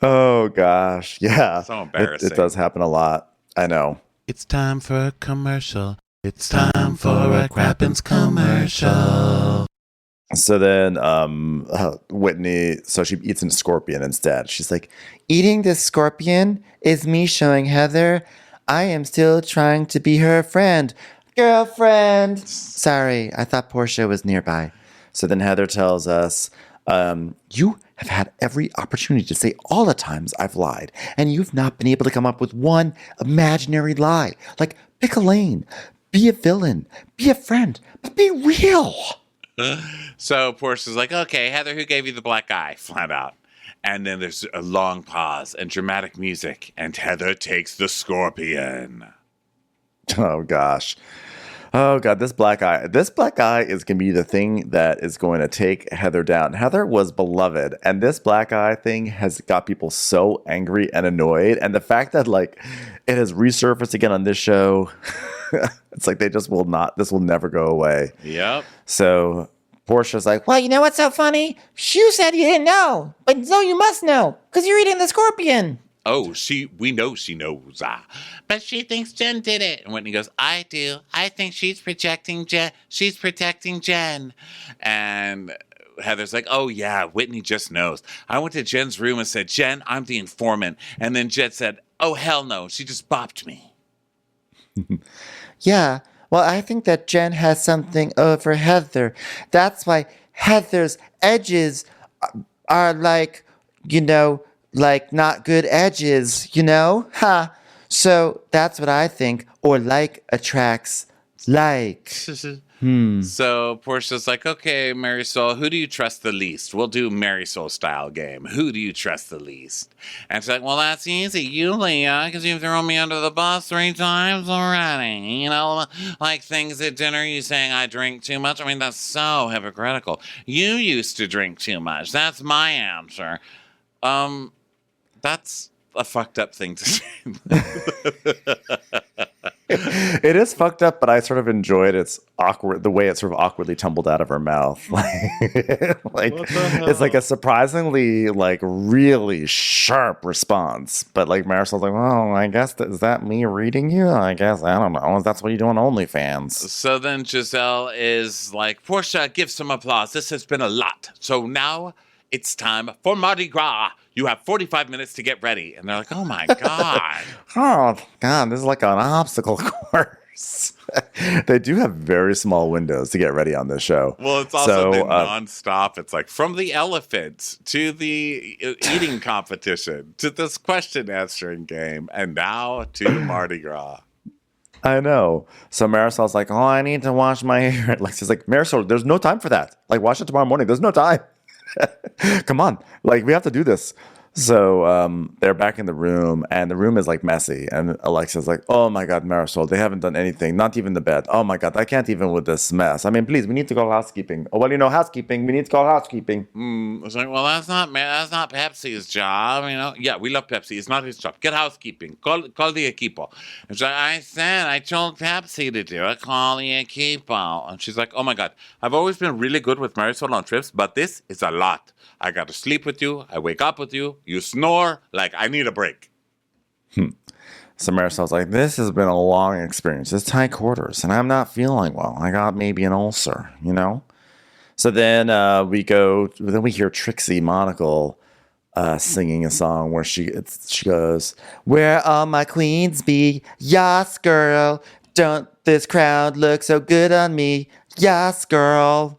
Oh gosh, yeah. So embarrassing. It does happen a lot. I know. It's time for a commercial. It's time for a Crappens commercial. So then Whitney, so she eats a scorpion instead. She's like, Eating this scorpion is me showing Heather I am still trying to be her friend. Girlfriend. Sorry, I thought Portia was nearby. so then Heather tells us, You have had every opportunity to say all the times I've lied, and you've not been able to come up with one imaginary lie. Like, pick a lane, be a villain, be a friend, but be real. So Portia's like, okay, Heather, who gave you the black eye? Flat out. And then there's a long pause and dramatic music, and Heather takes the scorpion. Oh, gosh. Oh, God, this black eye. This black eye is going to be the thing that is going to take Heather down. Heather was beloved, and this black eye thing has got people so angry and annoyed. And the fact that, like, it has resurfaced again on this show, it's like they just will not, this will never go away. Yep. So Portia's like, Well, you know what's so funny? You said you didn't know, but no, you must know, because you're eating the scorpion. Oh, we know she knows. But she thinks Jen did it. And Whitney goes, I do. I think she's protecting Jen. She's protecting Jen. And Heather's like, oh, yeah, Whitney just knows. I went to Jen's room and said, Jen, I'm the informant. And then Jen said, oh, hell no. She just bopped me. Yeah, well, I think that Jen has something over Heather. That's why Heather's edges are like, like not good edges, Ha. So that's what I think. Or like attracts like. So Portia's like, okay, Marisol, who do you trust the least? We'll do Marisol style game. Who do you trust the least? And she's like, well, that's easy. You, Leah, because you've thrown me under the bus 3 times already. Like things at dinner, you saying I drink too much. I mean, that's so hypocritical. You used to drink too much. That's my answer. That's a fucked up thing to say. it is fucked up, but I sort of enjoyed the way it sort of awkwardly tumbled out of her mouth. Like it's like a surprisingly like really sharp response. But like Marisol's like, oh, I guess is that me reading you? I guess I don't know. That's what you do on OnlyFans. So then Giselle is like, Portia, give some applause. This has been a lot. So now it's time for Mardi Gras. You have 45 minutes to get ready. And they're like, oh, my God. Oh, God, this is like an obstacle course. They do have very small windows to get ready on this show. Well, it's also nonstop. It's like from the elephant to the eating competition to this question answering game and now to Mardi Gras. I know. So Marisol's like, oh, I need to wash my hair. Lexi's like, Marisol, there's no time for that. Like, wash it tomorrow morning. There's no time. Come on, like we have to do this. So they're back in the room, and the room is like messy. And Alexia's like, "Oh my God, Marisol, they haven't done anything, not even the bed. Oh my God, I can't even with this mess. I mean, please, we need to call housekeeping. Oh well, housekeeping. We need to call housekeeping." It's like, well, that's not Pepsi's job. Yeah, we love Pepsi. It's not his job. Get housekeeping. Call the equipo. And she's like, I told Pepsi to do it. Call the equipo. And she's like, oh my God, I've always been really good with Marisol on trips, but this is a lot. I got to sleep with you. I wake up with you. You snore. Like, I need a break. So Marisol's like, this has been a long experience. It's tight quarters, and I'm not feeling well. I got maybe an ulcer, So then we hear Trixie Monocle singing a song where she goes, where all my queens be? Yas, girl. Don't this crowd look so good on me? Yas, girl.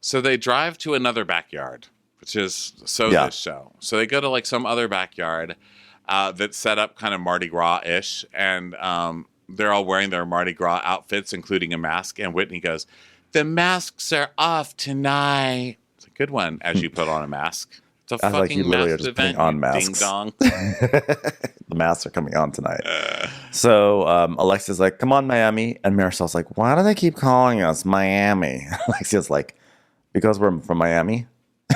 So they drive to another backyard, which is this show. So they go to like some other backyard that's set up kind of Mardi Gras-ish. And they're all wearing their Mardi Gras outfits, including a mask. And Whitney goes, the masks are off tonight. It's a good one as you put on a mask. It's a fucking masked event, on masks. Ding dong. The masks are coming on tonight. So Alexia's like, come on, Miami. And Marisol's like, why do they keep calling us Miami? Alexia's like, because we're from Miami.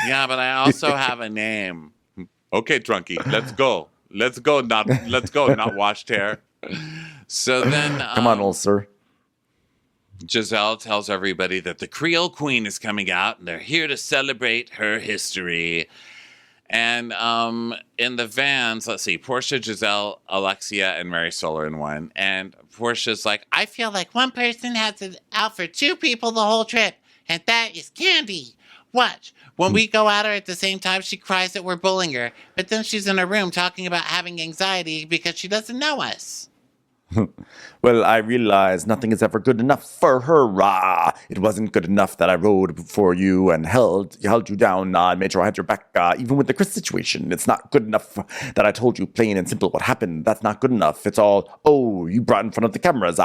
Yeah, but I also have a name. Okay, drunkie, let's go. Let's go, not washed hair. So then... come on, old sir. Giselle tells everybody that the Creole Queen is coming out, and they're here to celebrate her history. And in the vans, let's see, Portia, Giselle, Alexia, and Marisol are in one. And Portia's like, I feel like one person has it out for 2 people the whole trip, and that is Candy. Watch. When we go at her at the same time, she cries that we're bullying her. But then she's in her room talking about having anxiety because she doesn't know us. Well, I realized nothing is ever good enough for her. It wasn't good enough that I rode for you and held you down and made sure I had your back, even with the Chris situation. It's not good enough that I told you plain and simple what happened. That's not good enough. It's all, you brought in front of the cameras.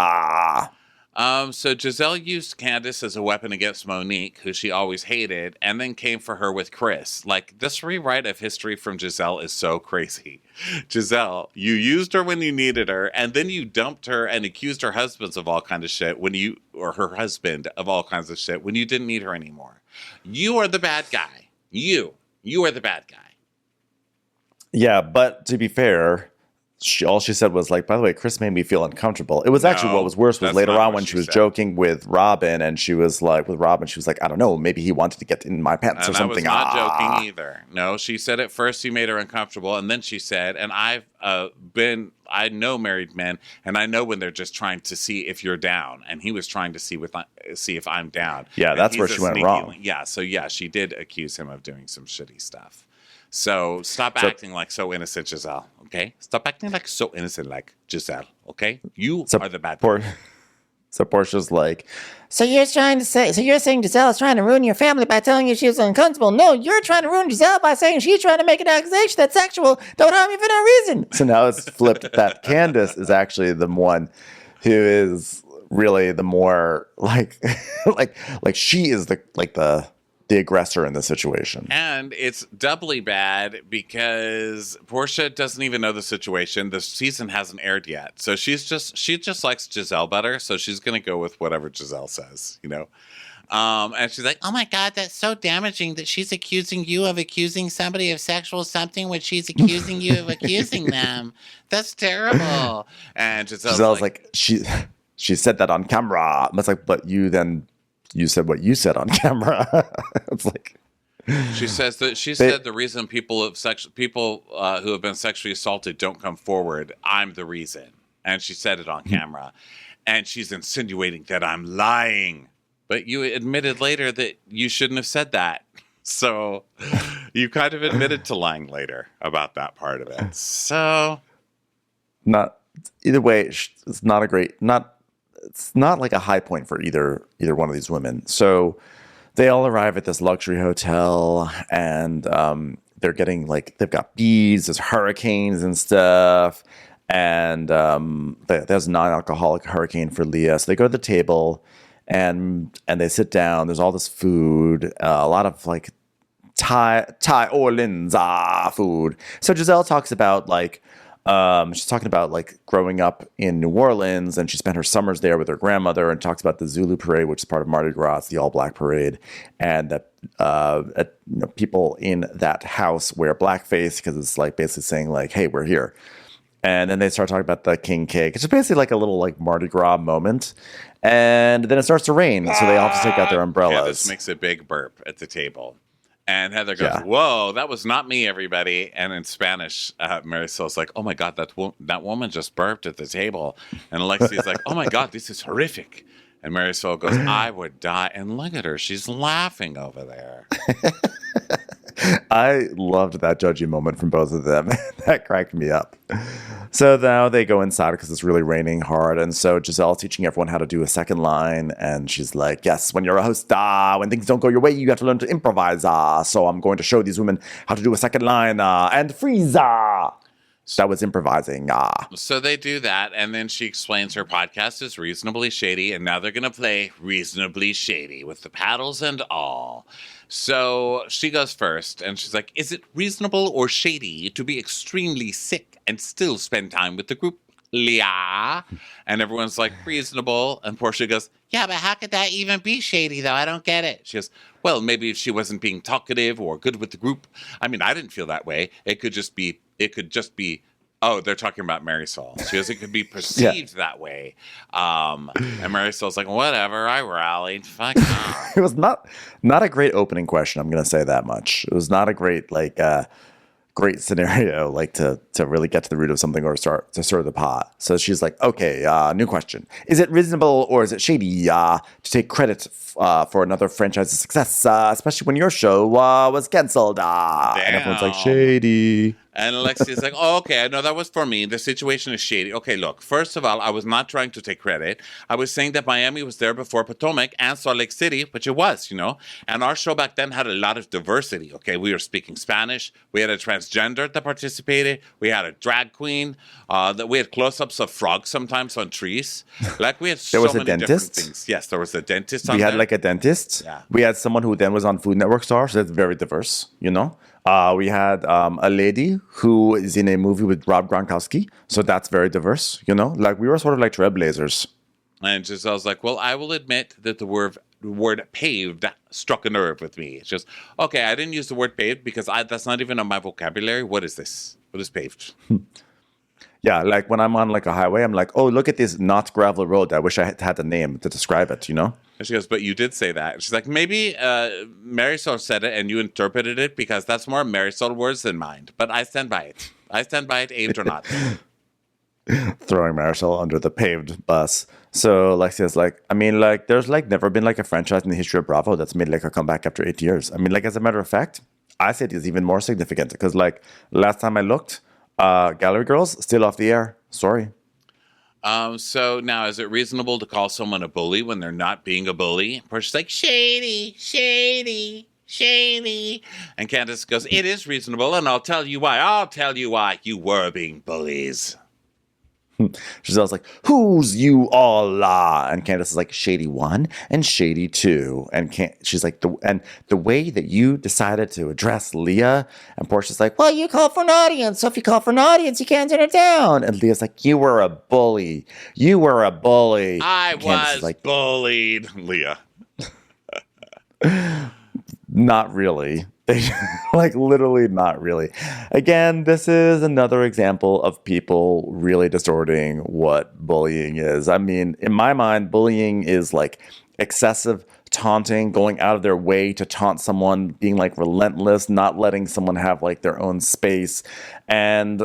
So Giselle used Candace as a weapon against Monique, who she always hated, and then came for her with Chris. Like, this rewrite of history from Giselle is so crazy. Giselle, you used her when you needed her, and then you dumped her and accused her husband of all kinds of shit or her husband of all kinds of shit when you didn't need her anymore. You are the bad guy. You are the bad guy. Yeah, but to be fair, all she said was like, by the way, Chris made me feel uncomfortable. It was actually what was worse was later on when she was joking with Robin, and she was like, I don't know, maybe he wanted to get in my pants or something. I was not joking either. No, she said at first he made her uncomfortable, and then she said, and I know married men, and I know when they're just trying to see if you're down, and he was trying to see if I'm down. Yeah, and that's where she went wrong. Yeah, so yeah, she did accuse him of doing some shitty stuff. So stop acting like so innocent, Giselle, okay? Stop acting like so innocent like Giselle, okay? You are the bad guy. So Portia's like, So you're saying Giselle is trying to ruin your family by telling you she was uncomfortable? No, you're trying to ruin Giselle by saying she's trying to make an accusation that's sexual. Don't harm you for no reason. So now it's flipped that Candace is actually the one who is really the more like she is the aggressor in the situation. And it's doubly bad because Portia doesn't even know the situation. The season hasn't aired yet. So she just likes Giselle better. So she's going to go with whatever Giselle says, you know? And she's like, oh my God, that's so damaging that she's accusing you of accusing somebody of sexual something when she's accusing you of accusing them. That's terrible. And Giselle's like, she said that on camera. And it's like, but you said what you said on camera. It's like she says that said the reason people who have been sexually assaulted don't come forward, I'm the reason. And she said it on camera. And she's insinuating that I'm lying. But you admitted later that you shouldn't have said that. So you kind of admitted to lying later about that part of it. So either way, it's not a great it's not like a high point for either one of these women. So they all arrive at this luxury hotel, and they're getting they've got bees, there's hurricanes and stuff, and there's a non-alcoholic hurricane for Leah. So they go to the table, and they sit down. There's all this food, a lot of Thai Orleans food. So Giselle talks about she's talking about growing up in New Orleans, and she spent her summers there with her grandmother, and talks about the Zulu parade, which is part of Mardi Gras, it's the all-black parade, and that people in that house wear blackface because it's basically saying hey, we're here. And then they start talking about the king cake. It's just basically a little Mardi Gras moment, and then it starts to rain, so they all have to take out their umbrellas. Candace makes a big burp at the table. And Heather goes, whoa, that was not me, everybody. And in Spanish, Marisol's like, oh, my God, that woman just burped at the table. And Alexia's like, oh, my God, this is horrific. And Marisol goes, I would die. And look at her. She's laughing over there. I loved that judgy moment from both of them. That cracked me up. So now they go inside because it's really raining hard. And so Giselle's teaching everyone how to do a second line. And she's like, yes, when you're a host, when things don't go your way, you have to learn to improvise. So I'm going to show these women how to do a second line and freeze. That was improvising. So they do that. And then she explains her podcast is Reasonably Shady. And now they're going to play Reasonably Shady with the paddles and all. So she goes first, and she's like, is it reasonable or shady to be extremely sick and still spend time with the group? Leah? And everyone's like, reasonable. And Portia goes, yeah, but how could that even be shady, though? I don't get it. She goes, well, maybe if she wasn't being talkative or good with the group. I mean, I didn't feel that way. It could just be, oh, they're talking about Marisol. She goes, it could be perceived that way. And Marisol's like, whatever, I rallied. Fuck off. It was not a great opening question, I'm going to say that much. It was not a great, great scenario, to really get to the root of something or start to stir the pot. So she's like, okay, new question. Is it reasonable or is it shady to take credit for another franchise's success, especially when your show was canceled? And everyone's like, shady. And Alexia's like, oh, okay, I know that was for me. The situation is shady. Okay, look, first of all, I was not trying to take credit. I was saying that Miami was there before Potomac and Salt Lake City, which it was, And our show back then had a lot of diversity, okay? We were speaking Spanish. We had a transgender that participated. We had a drag queen. We had close-ups of frogs sometimes on trees. Like, we had There was a many different dentist? things. Yes, there was a dentist We had there. like a dentist. Yeah. We had someone who then was on Food Network Star, so that's very diverse, We had a lady who is in a movie with Rob Gronkowski, so that's very diverse, Like, we were sort of like trailblazers. And Giselle's like, well, I will admit that the word paved struck a nerve with me. It's just, okay, I didn't use the word paved because that's not even on my vocabulary. What is this? What is paved? Yeah, like when I'm on like a highway, I'm like, oh, look at this not gravel road. I wish I had a name to describe it, And she goes, but you did say that. And she's like, maybe Marisol said it and you interpreted it because that's more Marisol words than mine. But I stand by it. I stand by it, paved or not. Throwing Marisol under the paved bus. So Lexia's like, there's like never been like a franchise in the history of Bravo that's made like a comeback after 8 years. As a matter of fact, I say it is even more significant because like last time I looked, Gallery Girls still off the air. Sorry. So now, is it reasonable to call someone a bully when they're not being a bully? Portia's like, shady, shady, shady. And Candace goes, it is reasonable, and I'll tell you why. I'll tell you why you were being bullies. Giselle's like, who's you all are? And Candace is like, Shady 1 and Shady 2. And she's like, the way that you decided to address Leah. And Portia's like, well, you called for an audience. So if you call for an audience, you can't turn it down. And Leah's like, you were a bully. You were a bully. I was like, bullied. Leah. Not really. Like, literally not really. Again, this is another example of people really distorting what bullying is. In my mind, bullying is like excessive taunting, going out of their way to taunt someone, being like relentless, not letting someone have like their own space, and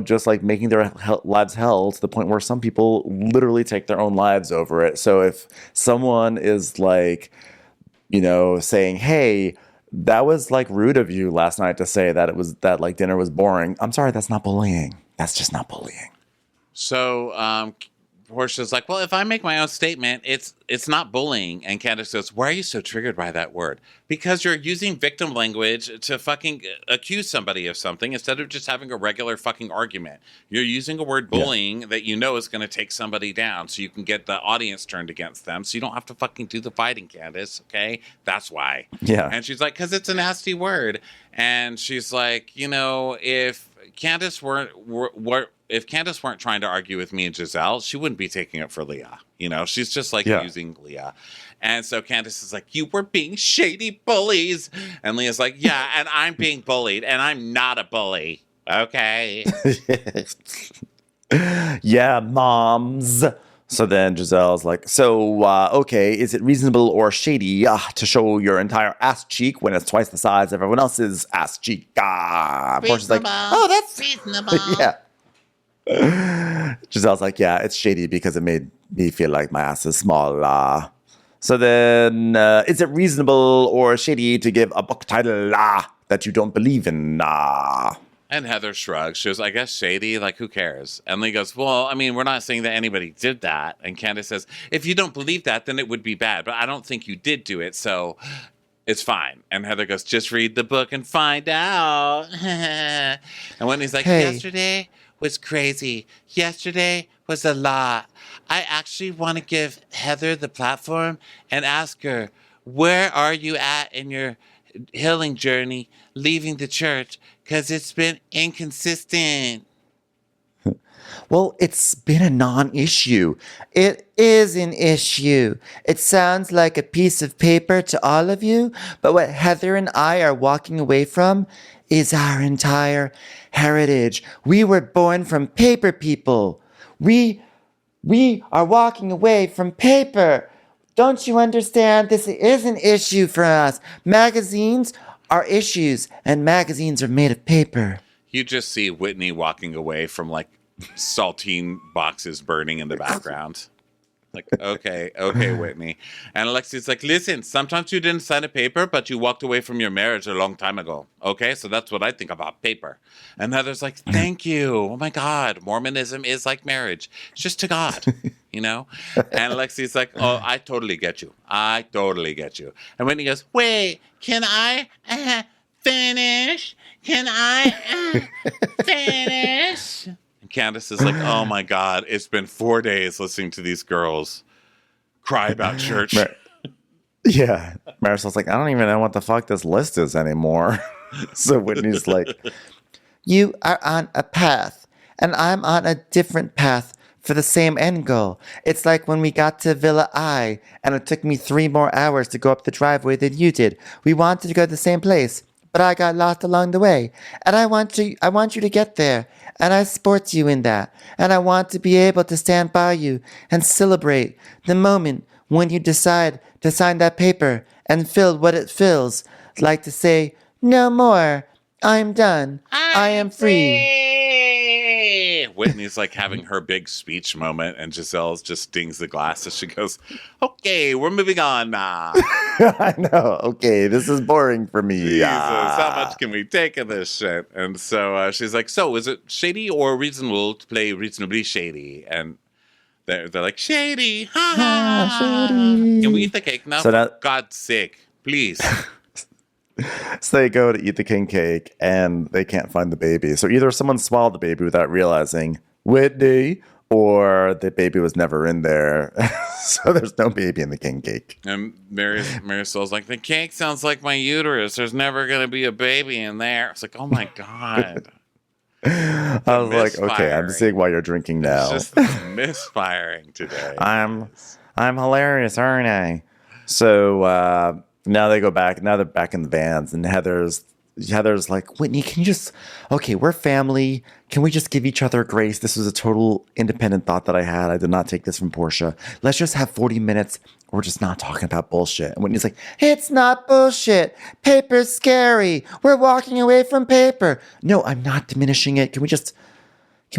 just like making their lives hell to the point where some people literally take their own lives over it. So if someone is like, saying, hey, that was like rude of you last night to say that like dinner was boring. I'm sorry, that's not bullying. That's just not bullying. So Portia's like, well, if I make my own statement, it's not bullying. And Candace goes, why are you so triggered by that word? Because you're using victim language to fucking accuse somebody of something instead of just having a regular fucking argument. You're using a word bullying that is going to take somebody down so you can get the audience turned against them so you don't have to fucking do the fighting, Candace, okay? That's why. Yeah. And she's like, because it's a nasty word. And she's like, if Candace if Candace weren't trying to argue with me and Giselle, she wouldn't be taking it for Leah. She's just like using Leah. And so Candace is like, you were being shady bullies. And Leah's like, yeah, and I'm being bullied and I'm not a bully. Okay. Yeah, moms. So then Giselle's like, okay, is it reasonable or shady to show your entire ass cheek when it's twice the size of everyone else's ass cheek? Portia's like, oh, that's reasonable. Yeah. Giselle's like, yeah, it's shady because it made me feel like my ass is small. So then, is it reasonable or shady to give a book title that you don't believe in? And Heather shrugs. She goes, I guess shady, like who cares? And Lee goes, well, we're not saying that anybody did that. And Candace says, if you don't believe that, then it would be bad. But I don't think you did do it, so it's fine. And Heather goes, just read the book and find out. And Whitney's like, yesterday was crazy. Yesterday was a lot. I actually want to give Heather the platform and ask her, where are you at in your healing journey, leaving the church? Because it's been inconsistent. Well, it's been a non-issue. It is an issue. It sounds like a piece of paper to all of you, but what Heather and I are walking away from is our entire heritage. We were born from paper people. We are walking away from paper. Don't you understand? This is an issue for us. Magazines are issues, and magazines are made of paper. You just see Whitney walking away from like saltine boxes burning in the background. Like, okay, Whitney. And Alexi's like, listen, sometimes you didn't sign a paper, but you walked away from your marriage a long time ago. Okay, so that's what I think about paper. And Heather's like, thank you. Oh my God, Mormonism is like marriage. It's just to God, you know? And Alexi's like, oh, I totally get you. And Whitney goes, wait, can I finish? Can I finish? Candace is like, oh my God, it's been 4 days listening to these girls cry about church. Yeah. Marisol's like, I don't even know what the fuck this list is anymore. So Whitney's like, you are on a path, and I'm on a different path for the same end goal. It's like when we got to Villa I, and it took me 3 more hours to go up the driveway than you did. We wanted to go to the same place, but I got lost along the way. And I want you to get there. And I support you in that. And I want to be able to stand by you and celebrate the moment when you decide to sign that paper and feel what it feels like to say, no more. I'm done. I am free. Whitney's like having her big speech moment, and Giselle's just dings the glass as she goes, okay, we're moving on now. I know. Okay, this is boring for me. Jesus, how much can we take of this shit? And so she's like, so is it shady or reasonable to play reasonably shady? And they're like, shady. Ha ha. Shady. Can we eat the cake now? So For God's sake, please. So they go to eat the king cake and they can't find the baby. So either someone swallowed the baby without realizing Whitney, or the baby was never in there. So there's no baby in the king cake. And Marisol's like, the cake sounds like my uterus. There's never going to be a baby in there. It's like, oh my God. I was like, okay, I'm seeing why you're drinking now. It's just misfiring today. I'm hilarious, aren't I? So now they go back. Now they're back in the vans, and Heather's like, Whitney, can you just, okay, we're family. Can we just give each other grace? This was a total independent thought that I had. I did not take this from Portia. Let's just have 40 minutes. We're just not talking about bullshit. And Whitney's like, it's not bullshit. Paper's scary. We're walking away from paper. No, I'm not diminishing it. Can we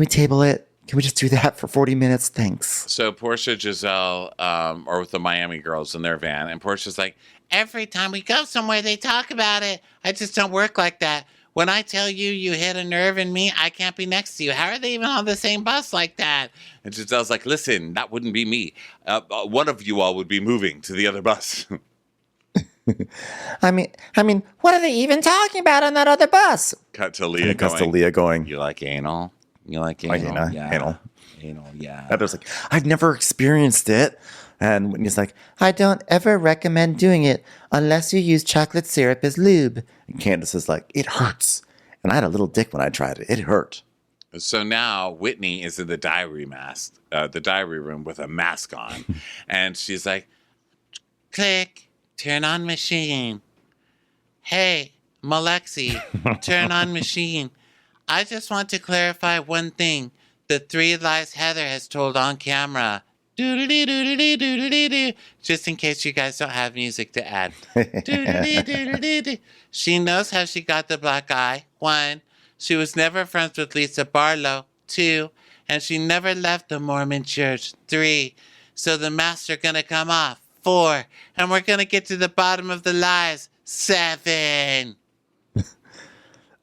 table it? Can we just do that for 40 minutes? Thanks. So Portia, Giselle, are with the Miami girls in their van, and Portia's like, every time we go somewhere, they talk about it. I just don't work like that. When I tell you you hit a nerve in me, I can't be next to you. How are they even on the same bus like that? And Giselle's like, listen, that wouldn't be me. One of you all would be moving to the other bus. I mean, what are they even talking about on that other bus? Cut to Leah going, you like anal? You like anal? Like yeah. Anal, yeah. Heather's like, I've never experienced it. And Whitney's like, I don't ever recommend doing it unless you use chocolate syrup as lube. And Candace is like, it hurts. And I had a little dick when I tried it. It hurt. So now Whitney is in the diary room with a mask on. And she's like, click, turn on machine. Hey, Malexi, turn on machine. I just want to clarify one thing. The 3 lies Heather has told on camera. Do-do-do-do-do-do-do-do. Just in case you guys don't have music to add. Do-do-do-do-do-do. She knows how she got the black eye. 1, she was never friends with Lisa Barlow. 2, and she never left the Mormon church. 3, so the masks are gonna come off. 4, and we're gonna get to the bottom of the lies. 7.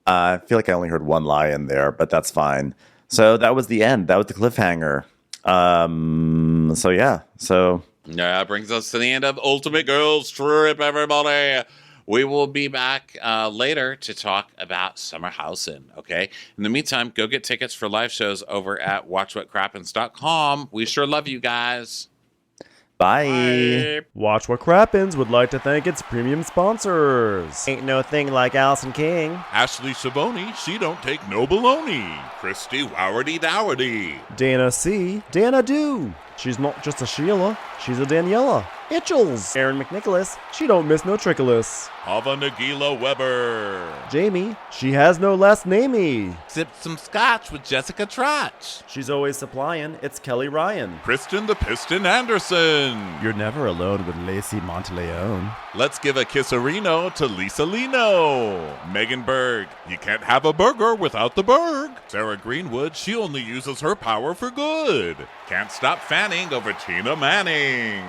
I feel like I only heard one lie in there, but that's fine. So that was the end. That was the cliffhanger. Yeah, that brings us to the end of Ultimate Girls Trip, everybody. We will be back later to talk about summer housing, okay? In the meantime, go get tickets for live shows over at watchwhatcrappens.com. We sure love you guys. Bye. Watch What Crappens would like to thank its premium sponsors. Ain't no thing like Allison King. Ashley Savoni, she don't take no baloney. Christy Wowardy Dowardy. Dana C. Dana Do. She's not just a Sheila, she's a Daniela. Itchels. Aaron McNicholas, she don't miss no trickolas. Hava Nagila Weber. Jamie, she has no last namey. Sipped some scotch with Jessica Trotch. She's always supplying, it's Kelly Ryan. Kristen the Piston Anderson. You're never alone with Lacey Monteleone. Let's give a kisserino to Lisa Lino. Megan Berg, you can't have a burger without the Berg. Sarah Greenwood, she only uses her power for good. Can't stop fanning over Tina Manning.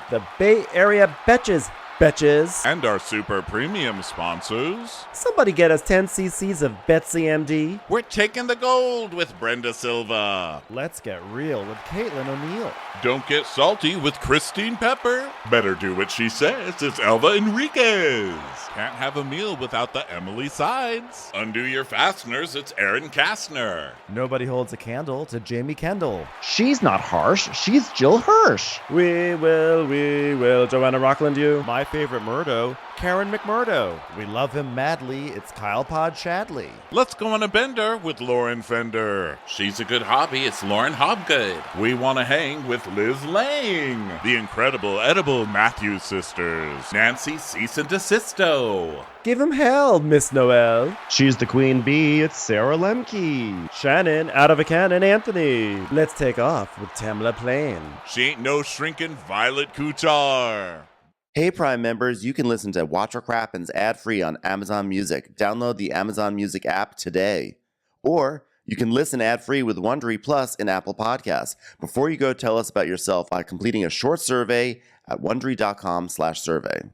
The Bay Area Betches. And our super premium sponsors. Somebody get us 10 cc's of Betsy MD. We're taking the gold with Brenda Silva. Let's get real with Caitlin O'Neill. Don't get salty with Christine Pepper. Better do what she says. It's Elva Enriquez. Can't have a meal without the Emily Sides. Undo your fasteners. It's Aaron Kastner. Nobody holds a candle to Jamie Kendall. She's not harsh. She's Jill Hirsch. We will. Joanna Rockland, you. My favorite Murdo, Karen McMurdo. We love him madly. It's Kyle Pod Shadley. Let's go on a bender with Lauren Fender. She's a good hobby. It's Lauren Hobgood. We want to hang with Liz Lang. The incredible edible Matthews sisters. Nancy Cease and Desisto. Give him hell, Miss Noel. She's the queen bee. It's Sarah Lemke. Shannon, out of a cannon, Anthony. Let's take off with Tamla Plain. She ain't no shrinking Violet Kuchar. Hey Prime members, you can listen to Watch What Crappens ad-free on Amazon Music. Download the Amazon Music app today. Or you can listen ad-free with Wondery Plus in Apple Podcasts. Before you go, tell us about yourself by completing a short survey at Wondery.com/survey.